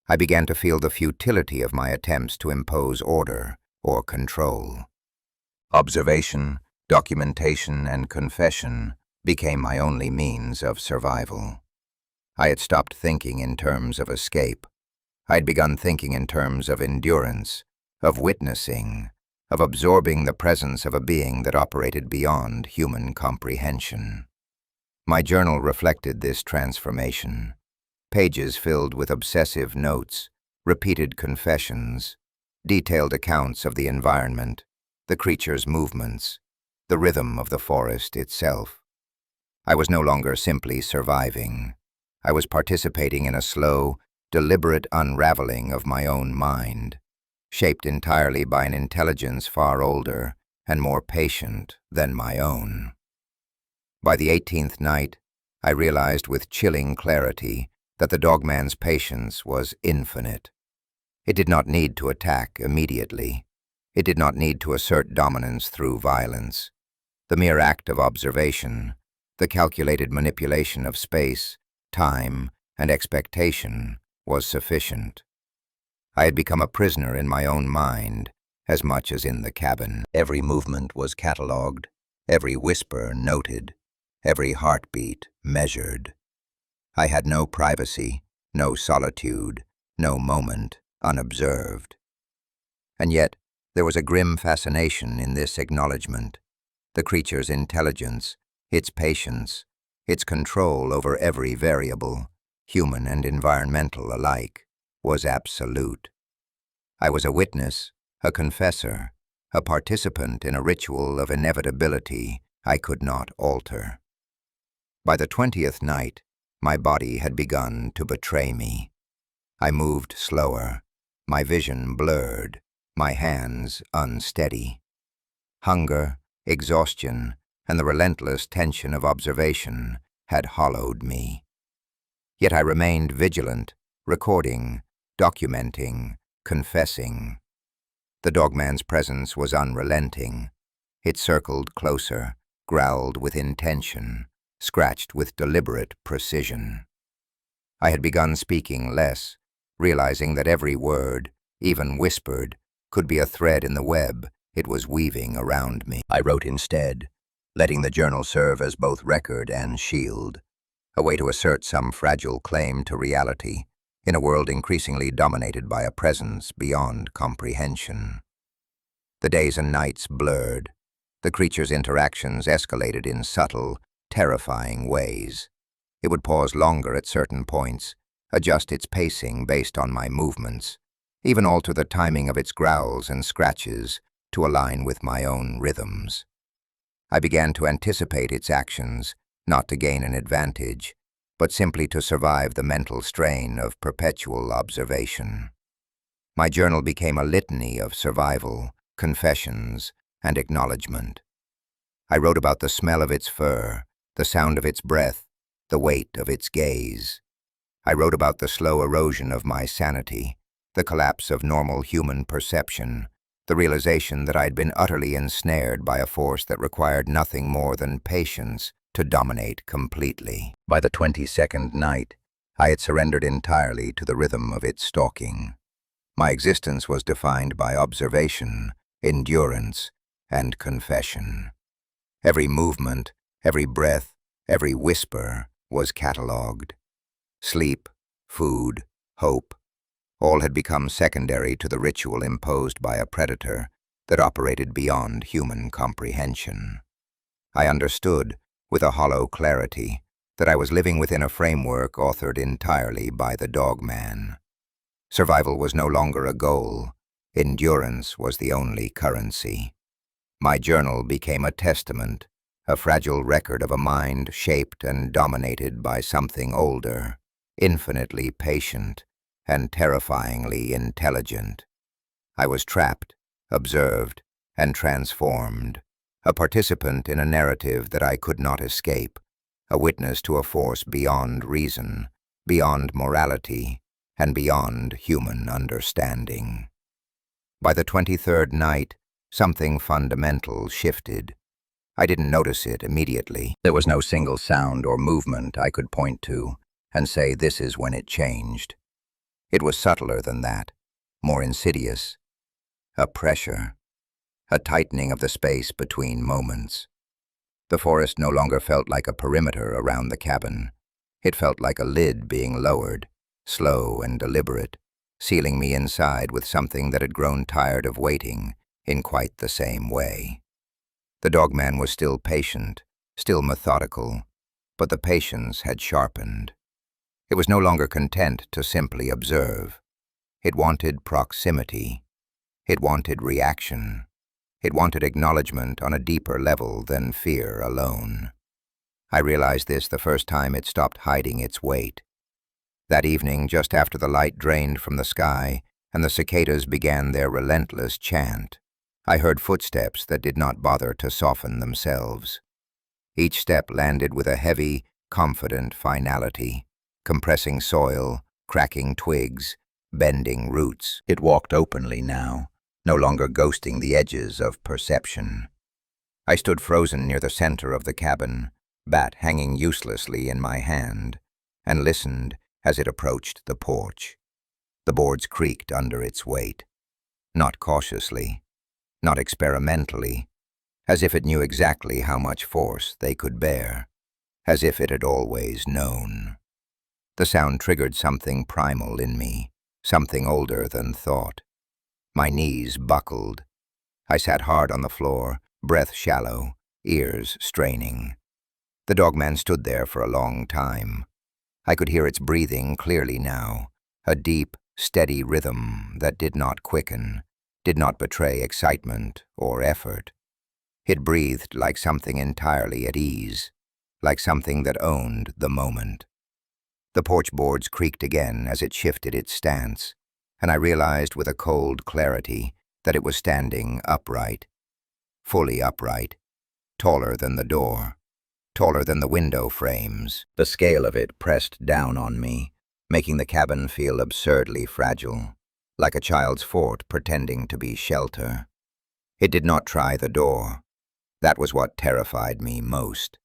S1: I began to feel the futility of my attempts to impose order or control. Observation, documentation, and confession became my only means of survival. I had stopped thinking in terms of escape. I had begun thinking in terms of endurance, of witnessing, of absorbing the presence of a being that operated beyond human comprehension. My journal reflected this transformation. Pages filled with obsessive notes, repeated confessions, detailed accounts of the environment, the creature's movements, the rhythm of the forest itself. I was no longer simply surviving. I was participating in a slow, deliberate unraveling of my own mind, shaped entirely by an intelligence far older and more patient than my own. By the 18th night, I realized with chilling clarity that the dogman's patience was infinite. It did not need to attack immediately. It did not need to assert dominance through violence. The mere act of observation, the calculated manipulation of space, time, and expectation was sufficient. I had become a prisoner in my own mind as much as in the cabin. Every movement was catalogued, every whisper noted, every heartbeat measured. I had no privacy, no solitude, no moment unobserved. And yet, there was a grim fascination in this acknowledgement. The creature's intelligence, its patience, its control over every variable, human and environmental alike, was absolute. I was a witness, a confessor, a participant in a ritual of inevitability I could not alter. By the 20th night, my body had begun to betray me. I moved slower, my vision blurred, my hands unsteady. Hunger, exhaustion, and the relentless tension of observation had hollowed me. Yet I remained vigilant, recording, documenting, confessing. The dogman's presence was unrelenting. It circled closer, growled with intention, scratched with deliberate precision. I had begun speaking less, realizing that every word, even whispered, could be a thread in the web it was weaving around me. I wrote instead, letting the journal serve as both record and shield, a way to assert some fragile claim to reality in a world increasingly dominated by a presence beyond comprehension. The days and nights blurred. The creature's interactions escalated in subtle, terrifying ways. It would pause longer at certain points, adjust its pacing based on my movements, even alter the timing of its growls and scratches to align with my own rhythms. I began to anticipate its actions, not to gain an advantage, but simply to survive the mental strain of perpetual observation. My journal became a litany of survival, confessions, and acknowledgement. I wrote about the smell of its fur, the sound of its breath, the weight of its gaze. I wrote about the slow erosion of my sanity, the collapse of normal human perception, the realization that I'd been utterly ensnared by a force that required nothing more than patience to dominate completely. By the 22nd night, I had surrendered entirely to the rhythm of its stalking. My existence was defined by observation, endurance, and confession. Every movement, every breath, every whisper was catalogued. Sleep, food, hope, all had become secondary to the ritual imposed by a predator that operated beyond human comprehension. I understood, with a hollow clarity, that I was living within a framework authored entirely by the Dogman. Survival was no longer a goal. Endurance was the only currency. My journal became a testament, a fragile record of a mind shaped and dominated by something older, infinitely patient, and terrifyingly intelligent. I was trapped, observed, and transformed, a participant in a narrative that I could not escape, a witness to a force beyond reason, beyond morality, and beyond human understanding. By the 23rd night, something fundamental shifted. I didn't notice it immediately. There was no single sound or movement I could point to and say this is when it changed. It was subtler than that, more insidious. A pressure, a tightening of the space between moments. The forest no longer felt like a perimeter around the cabin. It felt like a lid being lowered, slow and deliberate, sealing me inside with something that had grown tired of waiting in quite the same way. The Dogman was still patient, still methodical, but the patience had sharpened. It was no longer content to simply observe. It wanted proximity. It wanted reaction. It wanted acknowledgement on a deeper level than fear alone. I realized this the first time it stopped hiding its weight. That evening, just after the light drained from the sky and the cicadas began their relentless chant, I heard footsteps that did not bother to soften themselves. Each step landed with a heavy, confident finality, compressing soil, cracking twigs, bending roots. It walked openly now, no longer ghosting the edges of perception. I stood frozen near the center of the cabin, bat hanging uselessly in my hand, and listened as it approached the porch. The boards creaked under its weight, not cautiously, not experimentally, as if it knew exactly how much force they could bear, as if it had always known. The sound triggered something primal in me, something older than thought. My knees buckled. I sat hard on the floor, breath shallow, ears straining. The Dogman stood there for a long time. I could hear its breathing clearly now, a deep, steady rhythm that did not quicken, did not betray excitement or effort. It breathed like something entirely at ease, like something that owned the moment. The porch boards creaked again as it shifted its stance, and I realized with a cold clarity that it was standing upright, fully upright, taller than the door, taller than the window frames. The scale of it pressed down on me, making the cabin feel absurdly fragile, like a child's fort pretending to be shelter. It did not try the door. That was what terrified me most.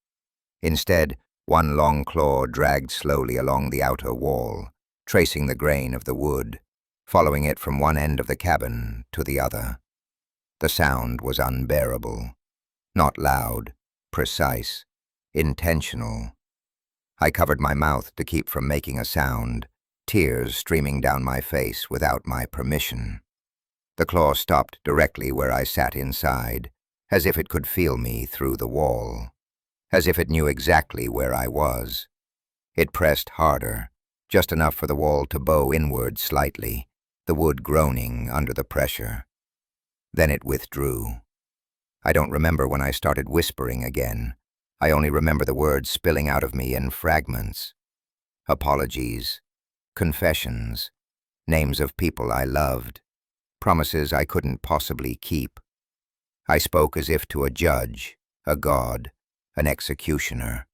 S1: Instead, one long claw dragged slowly along the outer wall, tracing the grain of the wood, following it from one end of the cabin to the other. The sound was unbearable, not loud, precise, intentional. I covered my mouth to keep from making a sound, tears streaming down my face without my permission. The claw stopped directly where I sat inside, as if it could feel me through the wall, as if it knew exactly where I was. It pressed harder, just enough for the wall to bow inward slightly, the wood groaning under the pressure. Then it withdrew. I don't remember when I started whispering again. I only remember the words spilling out of me in fragments. Apologies, confessions, names of people I loved, promises I couldn't possibly keep. I spoke as if to a judge, a god, an executioner.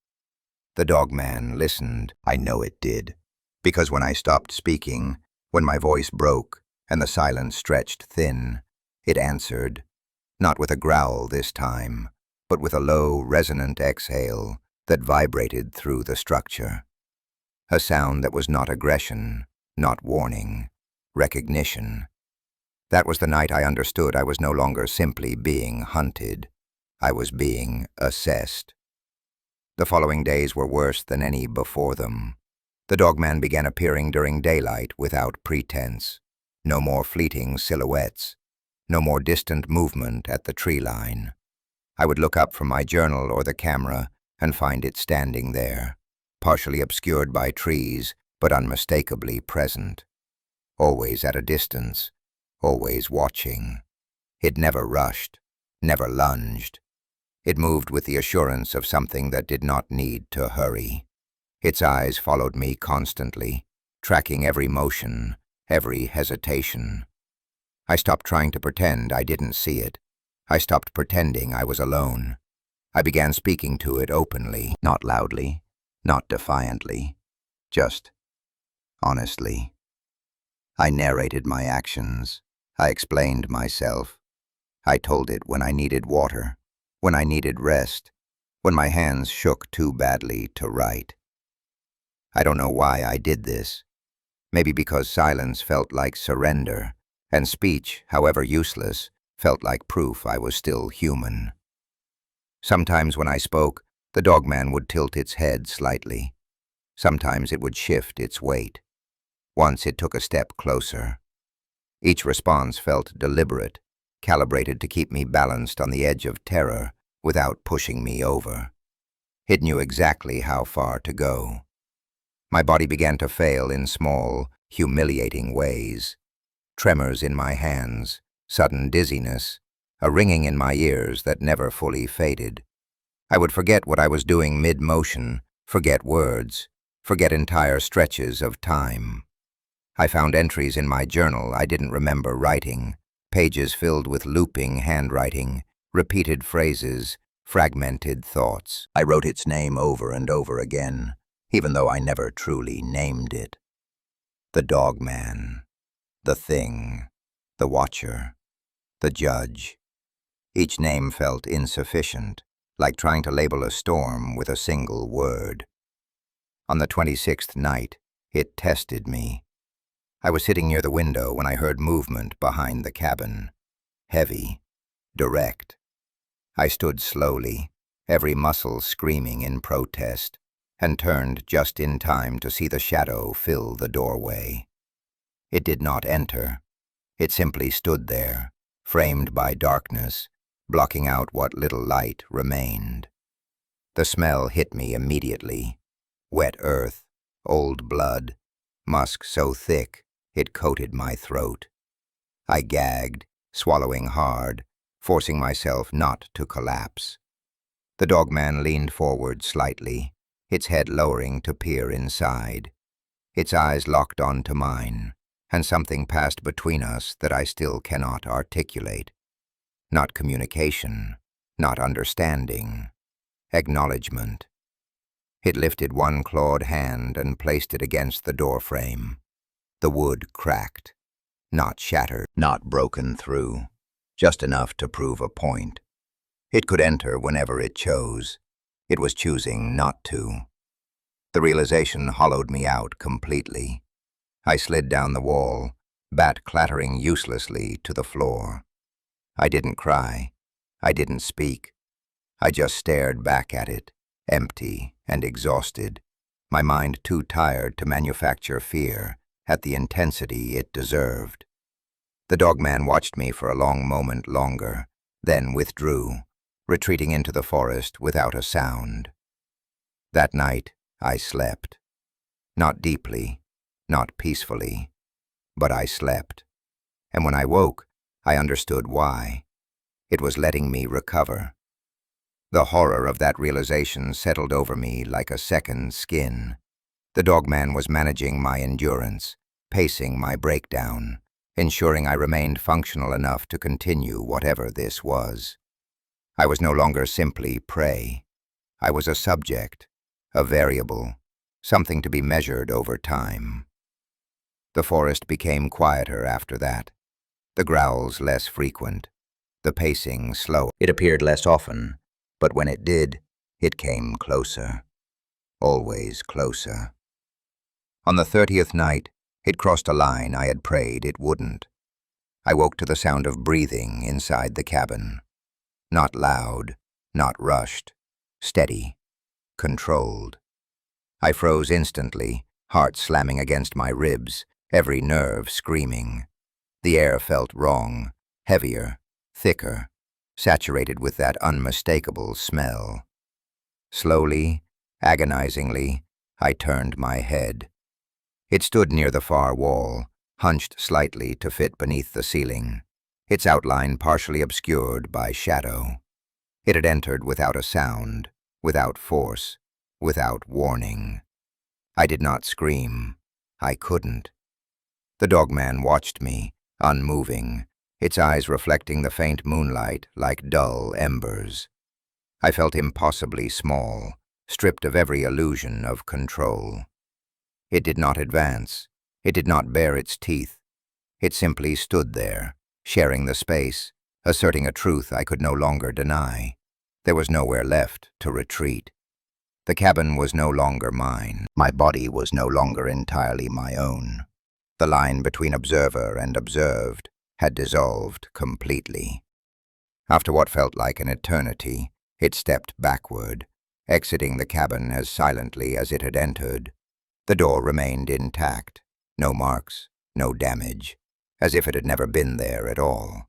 S1: The Dogman listened. I know it did. Because when I stopped speaking, when my voice broke and the silence stretched thin, it answered, not with a growl this time, but with a low, resonant exhale that vibrated through the structure. A sound that was not aggression, not warning, recognition. That was the night I understood I was no longer simply being hunted. I was being assessed. The following days were worse than any before them. The Dogman began appearing during daylight without pretense. No more fleeting silhouettes. No more distant movement at the tree line. I would look up from my journal or the camera and find it standing there, partially obscured by trees, but unmistakably present. Always at a distance, always watching. It never rushed, never lunged. It moved with the assurance of something that did not need to hurry. Its eyes followed me constantly, tracking every motion, every hesitation. I stopped trying to pretend I didn't see it. I stopped pretending I was alone. I began speaking to it openly, not loudly, not defiantly, just honestly. I narrated my actions. I explained myself. I told it when I needed water, when I needed rest, when my hands shook too badly to write. I don't know why I did this. Maybe because silence felt like surrender, and speech, however useless, felt like proof I was still human. Sometimes when I spoke, the Dogman would tilt its head slightly. Sometimes it would shift its weight. Once it took a step closer. Each response felt deliberate, calibrated to keep me balanced on the edge of terror without pushing me over. It knew exactly how far to go. My body began to fail in small, humiliating ways. Tremors in my hands, sudden dizziness, a ringing in my ears that never fully faded. I would forget what I was doing mid-motion, forget words, forget entire stretches of time. I found entries in my journal I didn't remember writing, pages filled with looping handwriting, repeated phrases, fragmented thoughts. I wrote its name over and over again, even though I never truly named it. The Dogman, the Thing, the Watcher, the Judge. Each name felt insufficient, like trying to label a storm with a single word. On the 26th night, it tested me. I was sitting near the window when I heard movement behind the cabin. Heavy, direct. I stood slowly, every muscle screaming in protest, and turned just in time to see the shadow fill the doorway. It did not enter. It simply stood there, framed by darkness, blocking out what little light remained. The smell hit me immediately. Wet earth, old blood, musk so thick it coated my throat. I gagged, swallowing hard, forcing myself not to collapse. The Dogman leaned forward slightly, its head lowering to peer inside. Its eyes locked onto mine, and something passed between us that I still cannot articulate. Not communication, not understanding, acknowledgement. It lifted one clawed hand and placed it against the doorframe. The wood cracked, not shattered, not broken through, just enough to prove a point. It could enter whenever it chose. It was choosing not to. The realization hollowed me out completely. I slid down the wall, bat clattering uselessly to the floor. I didn't cry. I didn't speak. I just stared back at it, empty and exhausted, my mind too tired to manufacture fear at the intensity it deserved. The Dogman watched me for a long moment longer, then withdrew, retreating into the forest without a sound. That night, I slept. Not deeply, not peacefully, but I slept. And when I woke, I understood why. It was letting me recover. The horror of that realization settled over me like a second skin. The Dogman was managing my endurance, pacing my breakdown, ensuring I remained functional enough to continue whatever this was. I was no longer simply prey. I was a subject, a variable, something to be measured over time. The forest became quieter after that, the growls less frequent, the pacing slower. It appeared less often, but when it did, it came closer, always closer. On the 30th night, it crossed a line I had prayed it wouldn't. I woke to the sound of breathing inside the cabin. Not loud, not rushed, steady, controlled. I froze instantly, heart slamming against my ribs, every nerve screaming. The air felt wrong, heavier, thicker, saturated with that unmistakable smell. Slowly, agonizingly, I turned my head. It stood near the far wall, hunched slightly to fit beneath the ceiling, its outline partially obscured by shadow. It had entered without a sound, without force, without warning. I did not scream. I couldn't. The dogman watched me, unmoving, its eyes reflecting the faint moonlight like dull embers. I felt impossibly small, stripped of every illusion of control. It did not advance. It did not bare its teeth. It simply stood there, sharing the space, asserting a truth I could no longer deny. There was nowhere left to retreat. The cabin was no longer mine. My body was no longer entirely my own. The line between observer and observed had dissolved completely. After what felt like an eternity, it stepped backward, exiting the cabin as silently as it had entered. The door remained intact, no marks, no damage, as if it had never been there at all.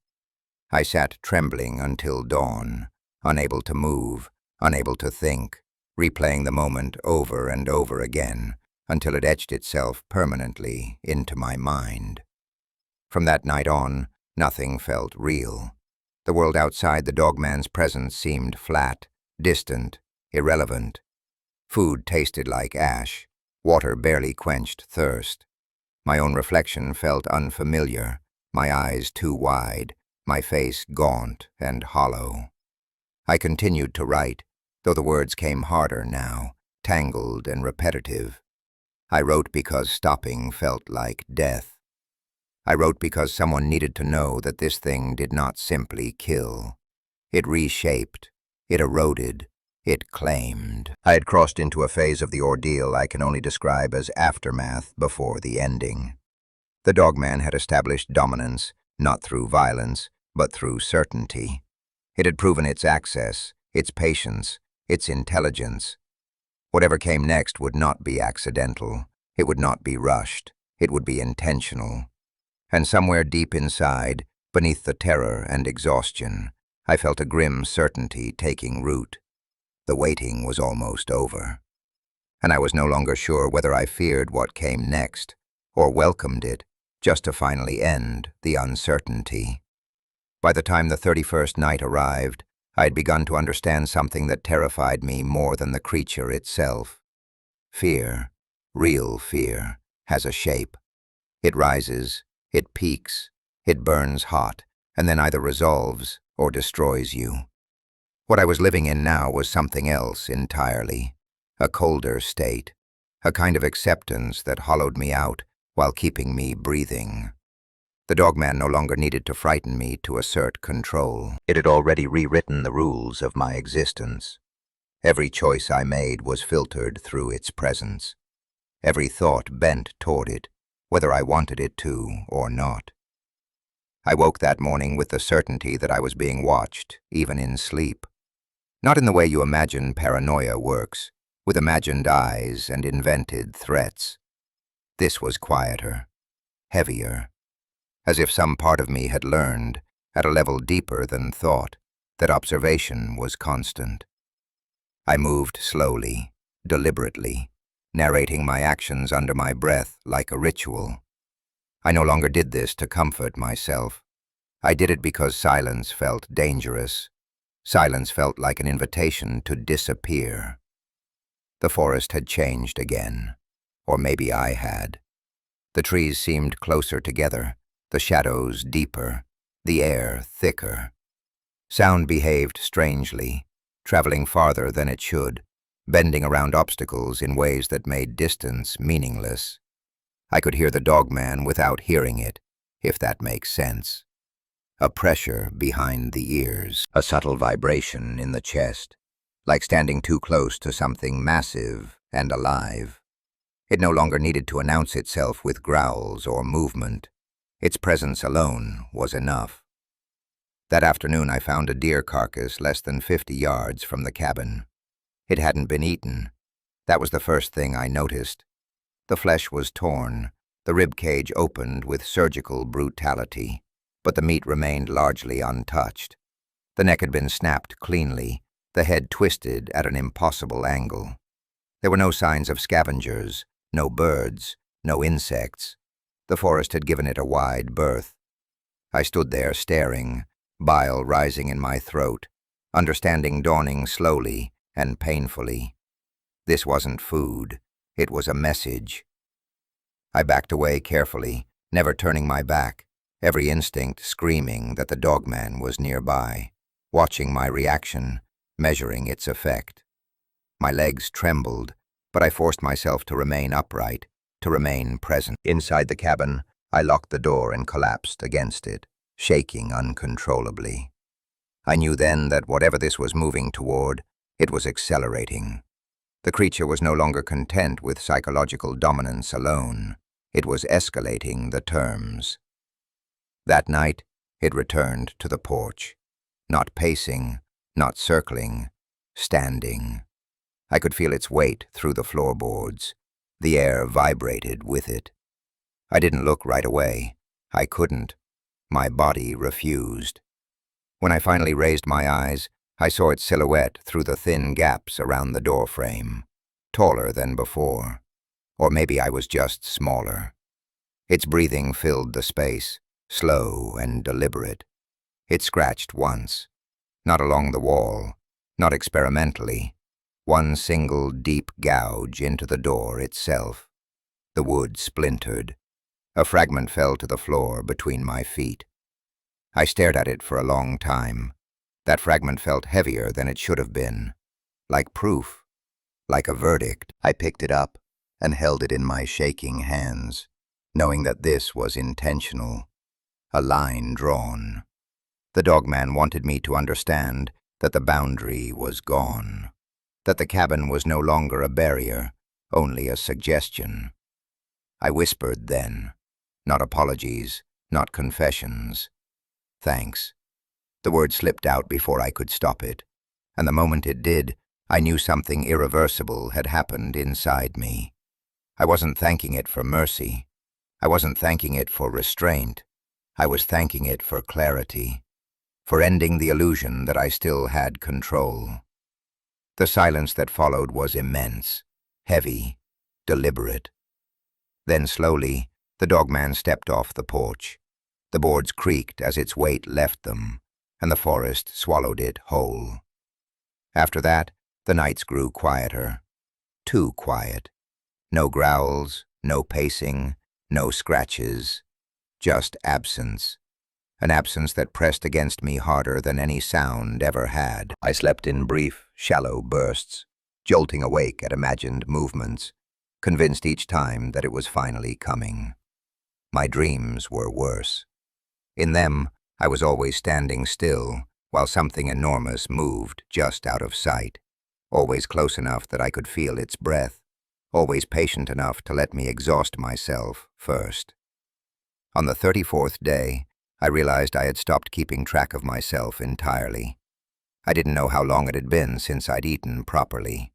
S1: I sat trembling until dawn, unable to move, unable to think, replaying the moment over and over again until it etched itself permanently into my mind. From that night on, nothing felt real. The world outside the dogman's presence seemed flat, distant, irrelevant. Food tasted like ash. Water barely quenched thirst. My own reflection felt unfamiliar, my eyes too wide, my face gaunt and hollow. I continued to write, though the words came harder now, tangled and repetitive. I wrote because stopping felt like death. I wrote because someone needed to know that this thing did not simply kill. It reshaped, it eroded, it claimed. I had crossed into a phase of the ordeal I can only describe as aftermath before the ending. The dogman had established dominance, not through violence, but through certainty. It had proven its access, its patience, its intelligence. Whatever came next would not be accidental. It would not be rushed. It would be intentional. And somewhere deep inside, beneath the terror and exhaustion, I felt a grim certainty taking root. The waiting was almost over, and I was no longer sure whether I feared what came next, or welcomed it, just to finally end the uncertainty. By the time the 31st night arrived, I had begun to understand something that terrified me more than the creature itself. Fear, real fear, has a shape. It rises, it peaks, it burns hot, and then either resolves or destroys you. What I was living in now was something else entirely, a colder state, a kind of acceptance that hollowed me out while keeping me breathing. The dogman no longer needed to frighten me to assert control. It had already rewritten the rules of my existence. Every choice I made was filtered through its presence. Every thought bent toward it, whether I wanted it to or not. I woke that morning with the certainty that I was being watched, even in sleep. Not in the way you imagine paranoia works, with imagined eyes and invented threats. This was quieter, heavier, as if some part of me had learned, at a level deeper than thought, that observation was constant. I moved slowly, deliberately, narrating my actions under my breath like a ritual. I no longer did this to comfort myself. I did it because silence felt dangerous. Silence felt like an invitation to disappear. The forest had changed again, or maybe I had. The trees seemed closer together, the shadows deeper, the air thicker. Sound behaved strangely, traveling farther than it should, bending around obstacles in ways that made distance meaningless. I could hear the Dogman without hearing it, if that makes sense. A pressure behind the ears, a subtle vibration in the chest, like standing too close to something massive and alive. It no longer needed to announce itself with growls or movement. Its presence alone was enough. That afternoon I found a deer carcass less than 50 yards from the cabin. It hadn't been eaten. That was the first thing I noticed. The flesh was torn, the rib cage opened with surgical brutality, but the meat remained largely untouched. The neck had been snapped cleanly, the head twisted at an impossible angle. There were no signs of scavengers, no birds, no insects. The forest had given it a wide berth. I stood there staring, bile rising in my throat, understanding dawning slowly and painfully. This wasn't food, it was a message. I backed away carefully, never turning my back, every instinct screaming that the Dogman was nearby, watching my reaction, measuring its effect. My legs trembled, but I forced myself to remain upright, to remain present. Inside the cabin, I locked the door and collapsed against it, shaking uncontrollably. I knew then that whatever this was moving toward, it was accelerating. The creature was no longer content with psychological dominance alone. It was escalating the terms. That night, it returned to the porch. Not pacing, not circling, standing. I could feel its weight through the floorboards. The air vibrated with it. I didn't look right away. I couldn't. My body refused. When I finally raised my eyes, I saw its silhouette through the thin gaps around the doorframe, taller than before. Or maybe I was just smaller. Its breathing filled the space, slow and deliberate. It scratched once, not along the wall, not experimentally. One single deep gouge into the door itself. The wood splintered. A fragment fell to the floor between my feet. I stared at it for a long time. That fragment felt heavier than it should have been, like proof, like a verdict. I picked it up and held it in my shaking hands, knowing that this was intentional, a line drawn. The Dogman wanted me to understand that the boundary was gone, that the cabin was no longer a barrier, only a suggestion. I whispered then, not apologies, not confessions. Thanks. The word slipped out before I could stop it, and the moment it did, I knew something irreversible had happened inside me. I wasn't thanking it for mercy. I wasn't thanking it for restraint. I was thanking it for clarity, for ending the illusion that I still had control. The silence that followed was immense, heavy, deliberate. Then slowly, the Dogman stepped off the porch. The boards creaked as its weight left them, and the forest swallowed it whole. After that, the nights grew quieter. Too quiet. No growls, no pacing, no scratches. Just absence. An absence that pressed against me harder than any sound ever had. I slept in brief, shallow bursts, jolting awake at imagined movements, convinced each time that it was finally coming. My dreams were worse. In them, I was always standing still, while something enormous moved just out of sight, always close enough that I could feel its breath, always patient enough to let me exhaust myself first. On the 34th day, I realized I had stopped keeping track of myself entirely. I didn't know how long it had been since I'd eaten properly.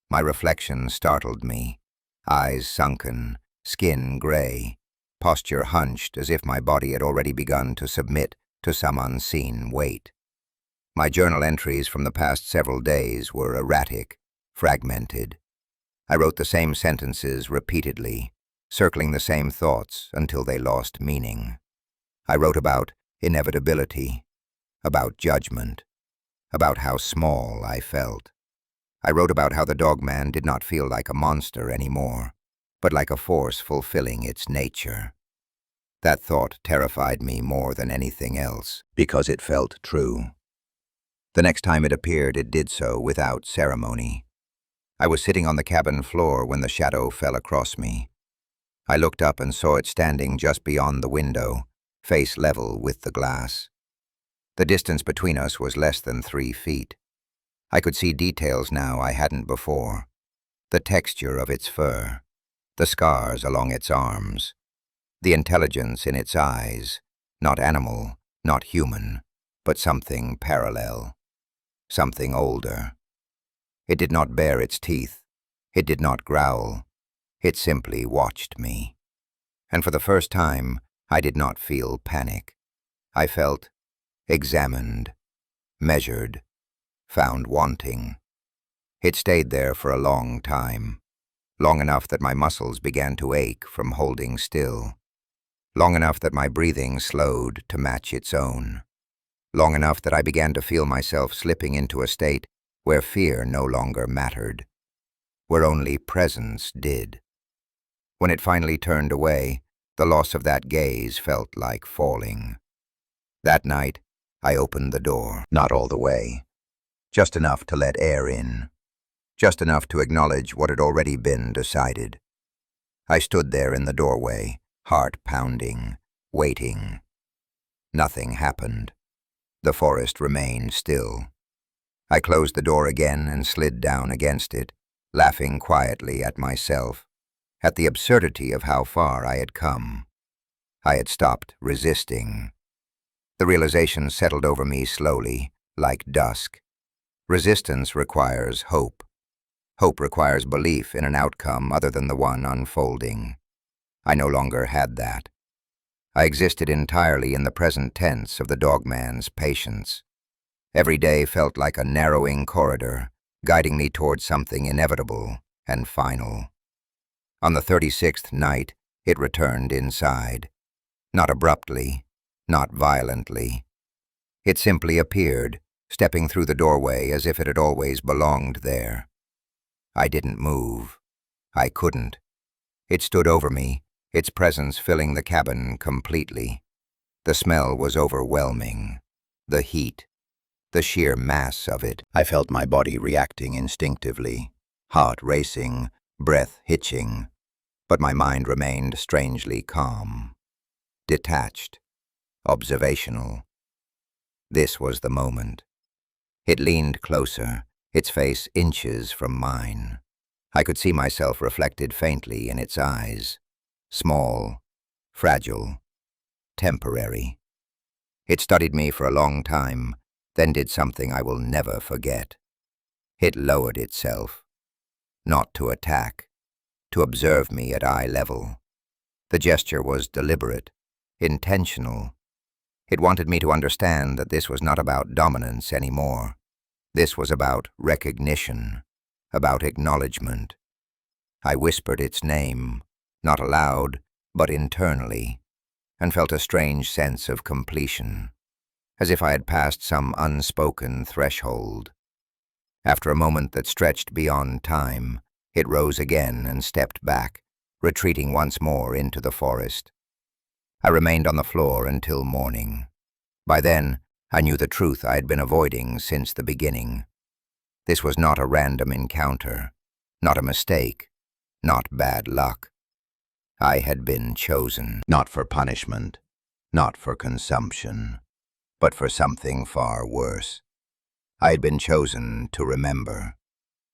S1: My reflection startled me, eyes sunken, skin gray, posture hunched as if my body had already begun to submit to some unseen weight. My journal entries from the past several days were erratic, fragmented. I wrote the same sentences repeatedly, circling the same thoughts until they lost meaning. I wrote about inevitability, about judgment, about how small I felt. I wrote about how the Dogman did not feel like a monster anymore, but like a force fulfilling its nature. That thought terrified me more than anything else, because it felt true. The next time it appeared, it did so without ceremony. I was sitting on the cabin floor when the shadow fell across me. I looked up and saw it standing just beyond the window, face level with the glass. The distance between us was less than 3 feet. I could see details now I hadn't before. The texture of its fur, the scars along its arms, the intelligence in its eyes, not animal, not human, but something parallel, something older. It did not bare its teeth. It did not growl. It simply watched me. And for the first time, I did not feel panic. I felt examined, measured, found wanting. It stayed there for a long time, long enough that my muscles began to ache from holding still, long enough that my breathing slowed to match its own, long enough that I began to feel myself slipping into a state where fear no longer mattered, where only presence did. When it finally turned away, the loss of that gaze felt like falling. That night, I opened the door, not all the way, just enough to let air in, just enough to acknowledge what had already been decided. I stood there in the doorway, heart pounding, waiting. Nothing happened. The forest remained still. I closed the door again and slid down against it, laughing quietly at myself, at the absurdity of how far I had come. I had stopped resisting. The realization settled over me slowly, like dusk. Resistance requires hope. Hope requires belief in an outcome other than the one unfolding. I no longer had that. I existed entirely in the present tense of the Dogman's patience. Every day felt like a narrowing corridor, guiding me towards something inevitable and final. On the 36th night, it returned inside. Not abruptly, not violently. It simply appeared, stepping through the doorway as if it had always belonged there. I didn't move. I couldn't. It stood over me, its presence filling the cabin completely. The smell was overwhelming. The heat, the sheer mass of it. I felt my body reacting instinctively, heart racing, breath hitching. But my mind remained strangely calm, detached, observational. This was the moment. It leaned closer, its face inches from mine. I could see myself reflected faintly in its eyes. Small, fragile, temporary. It studied me for a long time, then did something I will never forget. It lowered itself, not to attack, to observe me at eye level. The gesture was deliberate, intentional. It wanted me to understand that this was not about dominance anymore. This was about recognition, about acknowledgement. I whispered its name, not aloud, but internally, and felt a strange sense of completion, as if I had passed some unspoken threshold. After a moment that stretched beyond time, it rose again and stepped back, retreating once more into the forest. I remained on the floor until morning. By then, I knew the truth I had been avoiding since the beginning. This was not a random encounter, not a mistake, not bad luck. I had been chosen, not for punishment, not for consumption, but for something far worse. I had been chosen to remember,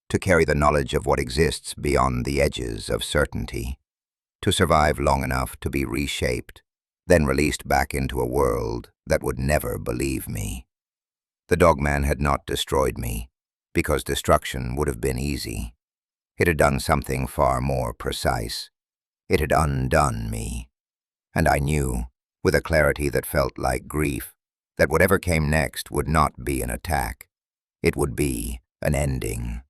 S1: to carry the knowledge of what exists beyond the edges of certainty, to survive long enough to be reshaped, then released back into a world that would never believe me. The Dogman had not destroyed me, because destruction would have been easy. It had done something far more precise. It had undone me. And I knew, with a clarity that felt like grief, that whatever came next would not be an attack. It would be an ending.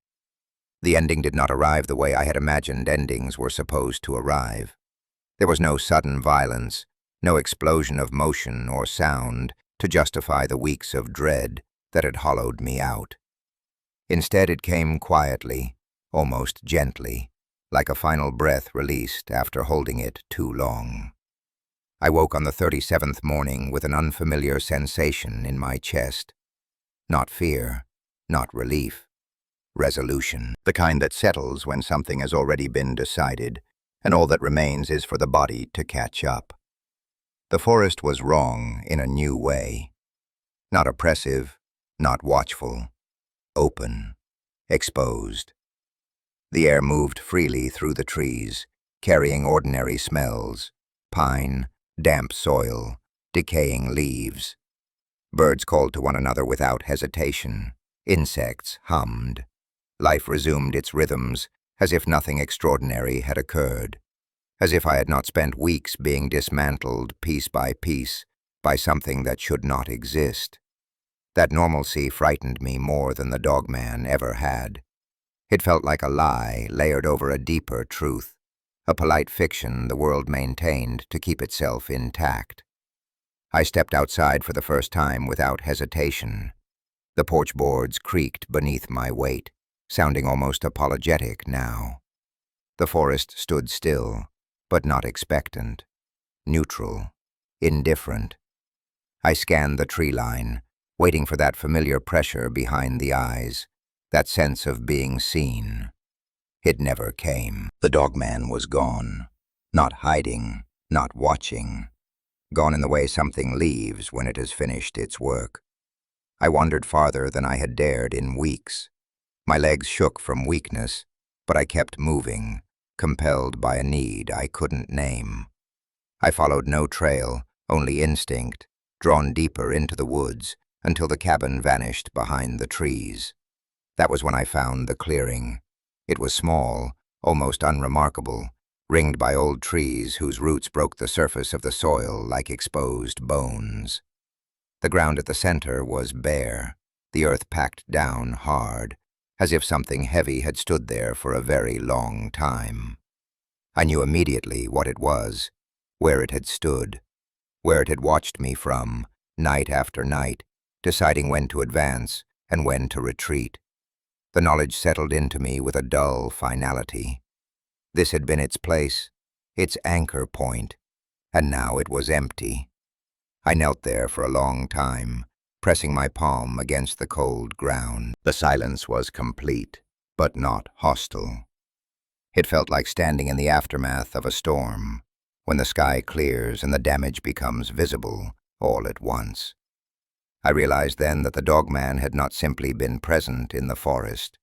S1: The ending did not arrive the way I had imagined endings were supposed to arrive. There was no sudden violence, no explosion of motion or sound to justify the weeks of dread that had hollowed me out. Instead, it came quietly, almost gently, like a final breath released after holding it too long. I woke on the 37th morning with an unfamiliar sensation in my chest. Not fear, not relief. Resolution. The kind that settles when something has already been decided, and all that remains is for the body to catch up. The forest was wrong in a new way. Not oppressive, not watchful. Open. Exposed. The air moved freely through the trees, carrying ordinary smells: pine, damp soil, decaying leaves. Birds called to one another without hesitation. Insects hummed. Life resumed its rhythms, as if nothing extraordinary had occurred, as if I had not spent weeks being dismantled piece by something that should not exist. That normalcy frightened me more than the Dogman ever had. It felt like a lie layered over a deeper truth, a polite fiction the world maintained to keep itself intact. I stepped outside for the first time without hesitation. The porch boards creaked beneath my weight, sounding almost apologetic now. The forest stood still, but not expectant. Neutral. Indifferent. I scanned the tree line, waiting for that familiar pressure behind the eyes, that sense of being seen. It never came. The Dogman was gone. Not hiding, not watching. Gone in the way something leaves when it has finished its work. I wandered farther than I had dared in weeks. My legs shook from weakness, but I kept moving, compelled by a need I couldn't name. I followed no trail, only instinct, drawn deeper into the woods until the cabin vanished behind the trees. That was when I found the clearing. It was small, almost unremarkable, ringed by old trees whose roots broke the surface of the soil like exposed bones. The ground at the center was bare, the earth packed down hard, as if something heavy had stood there for a very long time. I knew immediately what it was, where it had stood, where it had watched me from, night after night, deciding when to advance and when to retreat. The knowledge settled into me with a dull finality. This had been its place, its anchor point, and now it was empty. I knelt there for a long time, pressing my palm against the cold ground. The silence was complete, but not hostile. It felt like standing in the aftermath of a storm, when the sky clears and the damage becomes visible all at once. I realized then that the Dogman had not simply been present in the forest.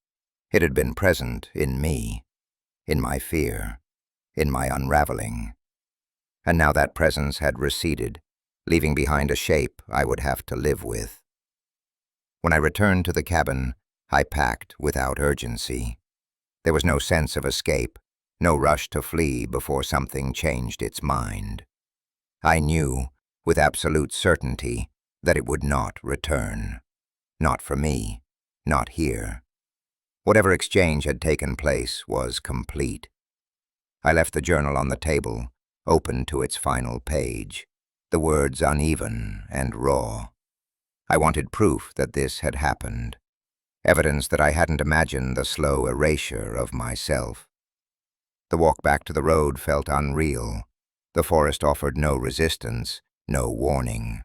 S1: It had been present in me, in my fear, in my unraveling. And now that presence had receded, leaving behind a shape I would have to live with. When I returned to the cabin, I packed without urgency. There was no sense of escape, no rush to flee before something changed its mind. I knew, with absolute certainty, that it would not return. Not for me, not here. Whatever exchange had taken place was complete. I left the journal on the table, open to its final page, the words uneven and raw. I wanted proof that this had happened, evidence that I hadn't imagined the slow erasure of myself. The walk back to the road felt unreal. The forest offered no resistance, no warning.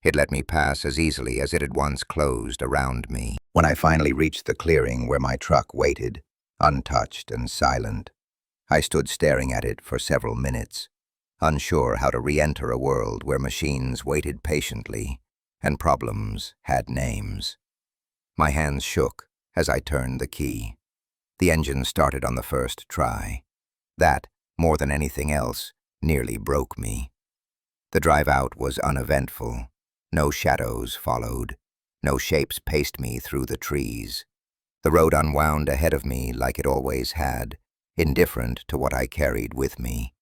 S1: It let me pass as easily as it had once closed around me. When I finally reached the clearing where my truck waited, untouched and silent, I stood staring at it for several minutes, unsure how to re-enter a world where machines waited patiently and problems had names. My hands shook as I turned the key. The engine started on the first try. That, more than anything else, nearly broke me. The drive out was uneventful. No shadows followed. No shapes paced me through the trees. The road unwound ahead of me like it always had, indifferent to what I carried with me.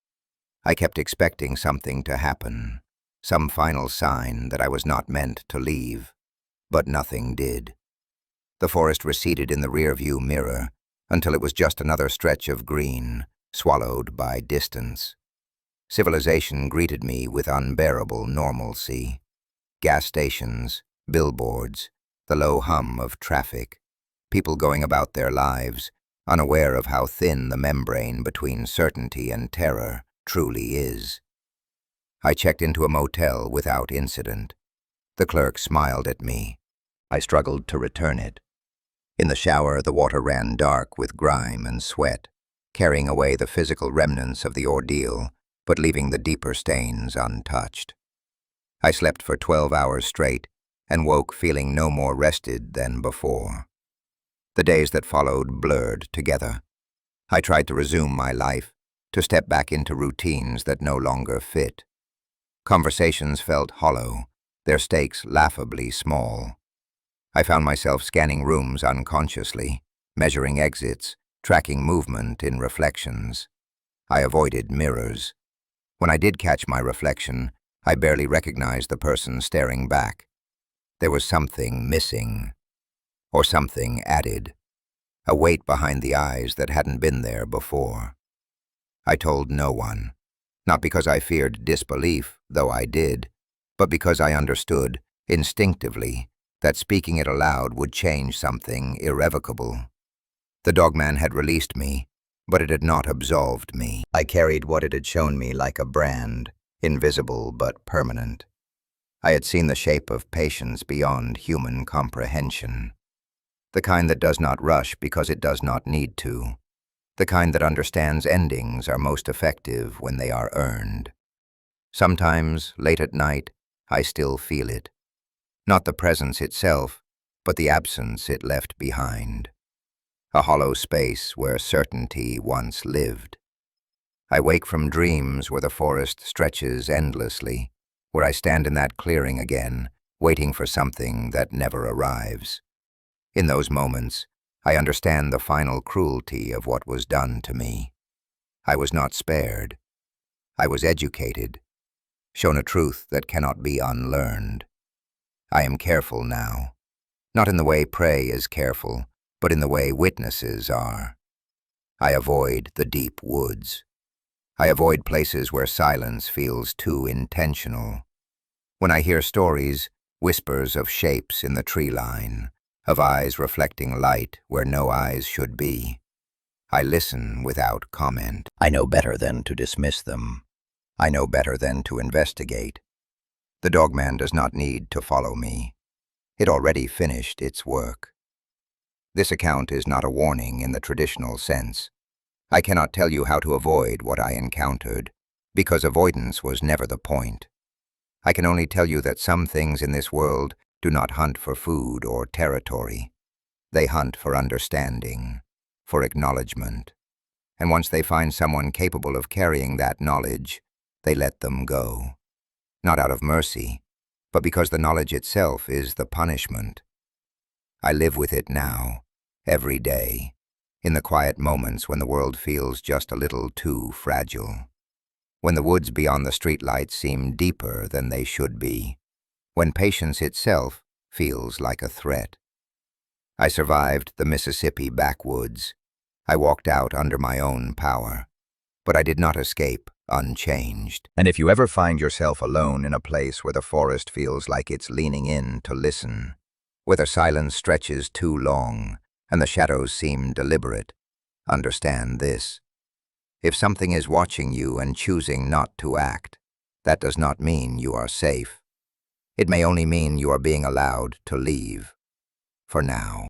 S1: I kept expecting something to happen, some final sign that I was not meant to leave, but nothing did. The forest receded in the rearview mirror until it was just another stretch of green, swallowed by distance. Civilization greeted me with unbearable normalcy. Gas stations, billboards, the low hum of traffic, people going about their lives, unaware of how thin the membrane between certainty and terror truly is. I checked into a motel without incident. The clerk smiled at me. I struggled to return it. In the shower, the water ran dark with grime and sweat, carrying away the physical remnants of the ordeal, but leaving the deeper stains untouched. I slept for 12 hours straight and woke feeling no more rested than before. The days that followed blurred together. I tried to resume my life, to step back into routines that no longer fit. Conversations felt hollow, their stakes laughably small. I found myself scanning rooms unconsciously, measuring exits, tracking movement in reflections. I avoided mirrors. When I did catch my reflection, I barely recognized the person staring back. There was something missing, or something added, a weight behind the eyes that hadn't been there before. I told no one, not because I feared disbelief, though I did, but because I understood, instinctively, that speaking it aloud would change something irrevocable. The Dogman had released me, but it had not absolved me. I carried what it had shown me like a brand, invisible but permanent. I had seen the shape of patience beyond human comprehension. The kind that does not rush because it does not need to. The kind that understands endings are most effective when they are earned. Sometimes, late at night, I still feel it. Not the presence itself, but the absence it left behind. A hollow space where certainty once lived. I wake from dreams where the forest stretches endlessly, where I stand in that clearing again, waiting for something that never arrives. In those moments, I understand the final cruelty of what was done to me. I was not spared. I was educated, shown a truth that cannot be unlearned. I am careful now, not in the way prey is careful, but in the way witnesses are. I avoid the deep woods. I avoid places where silence feels too intentional. When I hear stories, whispers of shapes in the tree line, of eyes reflecting light where no eyes should be, I listen without comment. I know better than to dismiss them. I know better than to investigate. The Dogman does not need to follow me. It already finished its work. This account is not a warning in the traditional sense. I cannot tell you how to avoid what I encountered, because avoidance was never the point. I can only tell you that some things in this world do not hunt for food or territory. They hunt for understanding, for acknowledgement. And once they find someone capable of carrying that knowledge, they let them go. Not out of mercy, but because the knowledge itself is the punishment. I live with it now, every day, in the quiet moments when the world feels just a little too fragile, when the woods beyond the streetlights seem deeper than they should be, when patience itself feels like a threat. I survived the Mississippi backwoods. I walked out under my own power, but I did not escape unchanged. And if you ever find yourself alone in a place where the forest feels like it's leaning in to listen, where the silence stretches too long and the shadows seem deliberate, understand this. If something is watching you and choosing not to act, that does not mean you are safe. It may only mean you are being allowed to leave. For now.